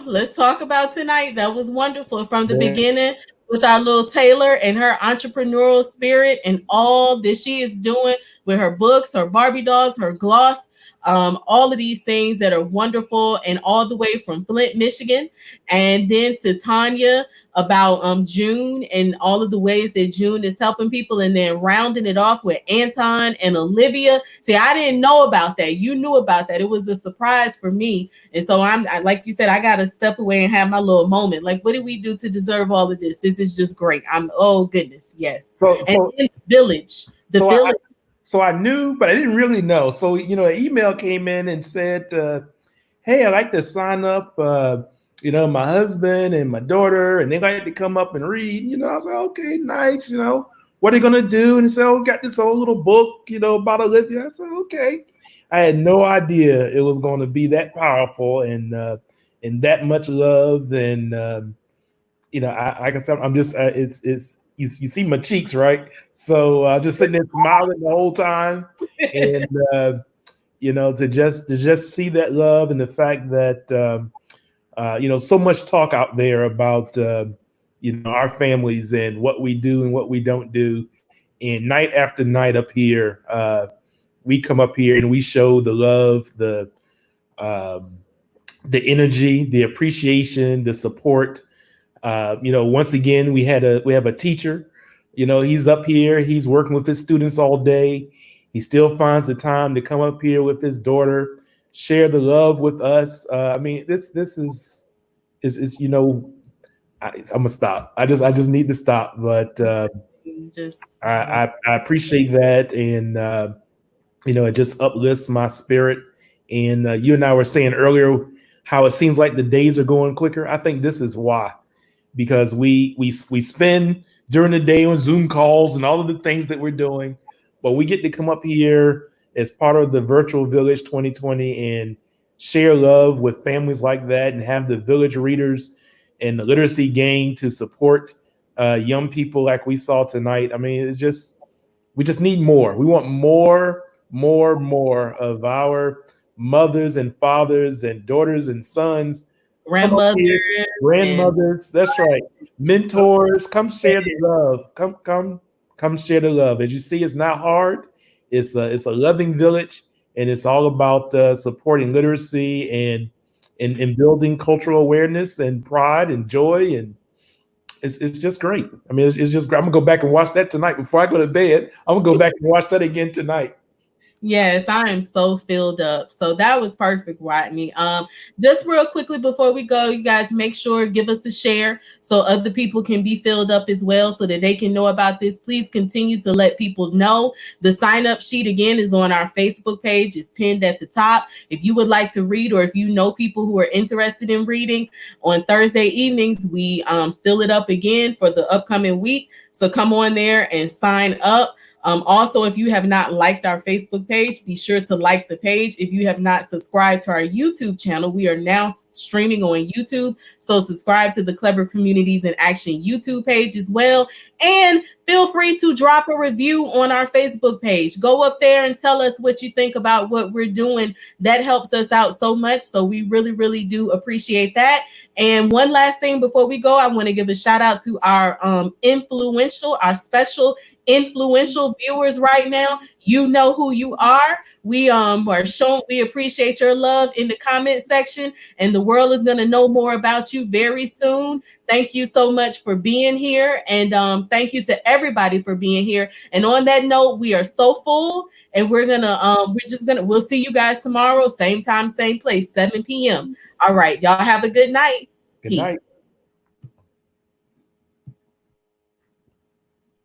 Let's talk about tonight. That was wonderful from the beginning with our little Taylor and her entrepreneurial spirit and all that she is doing with her books, her Barbie dolls, her gloss, all of these things that are wonderful, and all the way from Flint, Michigan, and then to Tanya about June and all of the ways that June is helping people, and then rounding it off with Anton and Olivia. See, I didn't know about that. You knew about that. It was a surprise for me. And so I like you said, I got to step away and have my little moment. Like, what did we do to deserve all of this? This is just great. Oh goodness. Yes. And the village. So I knew, but I didn't really know. So, an email came in and said, hey, I'd like to sign up, my husband and my daughter, and they like to come up and read. I was like, okay, nice. What are you going to do? And so we got this whole little book, about Olivia. I said, okay. I had no idea it was going to be that powerful and that much love. And, like I said, I'm just, you see my cheeks, right? So just sitting there smiling the whole time, and to just see that love and the fact that so much talk out there about our families and what we do and what we don't do, and night after night up here, we come up here and we show the love, the energy, the appreciation, the support. Once again, we have a teacher, he's up here, he's working with his students all day. He still finds the time to come up here with his daughter, share the love with us. This is I'm gonna stop. I just need to stop, but I appreciate that. And, it just uplifts my spirit. And you and I were saying earlier how it seems like the days are going quicker. I think this is why. Because we spend during the day on Zoom calls and all of the things that we're doing, but we get to come up here as part of the Virtual Village 2020 and share love with families like that, and have the village readers and the literacy gang to support young people like we saw tonight. We just need more. We want more of our mothers and fathers and daughters and sons grandmother, grandmothers. That's right. Mentors, come share the love. Come share the love. As you see, it's not hard. It's a loving village, and it's all about supporting literacy and building cultural awareness and pride and joy, and it's just great. I mean, it's just great. I'm gonna go back and watch that tonight before I go to bed. I'm gonna go back and watch that again tonight. Yes, I am so filled up. So that was perfect, Rodney. Just real quickly before we go, you guys make sure give us a share so other people can be filled up as well, so that they can know about this. Please continue to let people know. The sign up sheet again is on our Facebook page. It's pinned at the top. If you would like to read, or if you know people who are interested in reading, on Thursday evenings we fill it up again for the upcoming week. So come on there and sign up. Also, if you have not liked our Facebook page, be sure to like the page. If you have not subscribed to our YouTube channel, we are now streaming on YouTube. So subscribe to the Clever Communities in Action YouTube page as well. And feel free to drop a review on our Facebook page. Go up there and tell us what you think about what we're doing. That helps us out so much. So we really, really do appreciate that. And one last thing before we go, I want to give a shout out to our our special influential viewers right now. You know who you are. We appreciate your love in the comment section, and the world is going to know more about you very soon. Thank you so much for being here, and thank you to everybody for being here. And on that note, we are so full, and we'll see you guys tomorrow, same time, same place, 7 p.m. All right, y'all have a good night. Good night.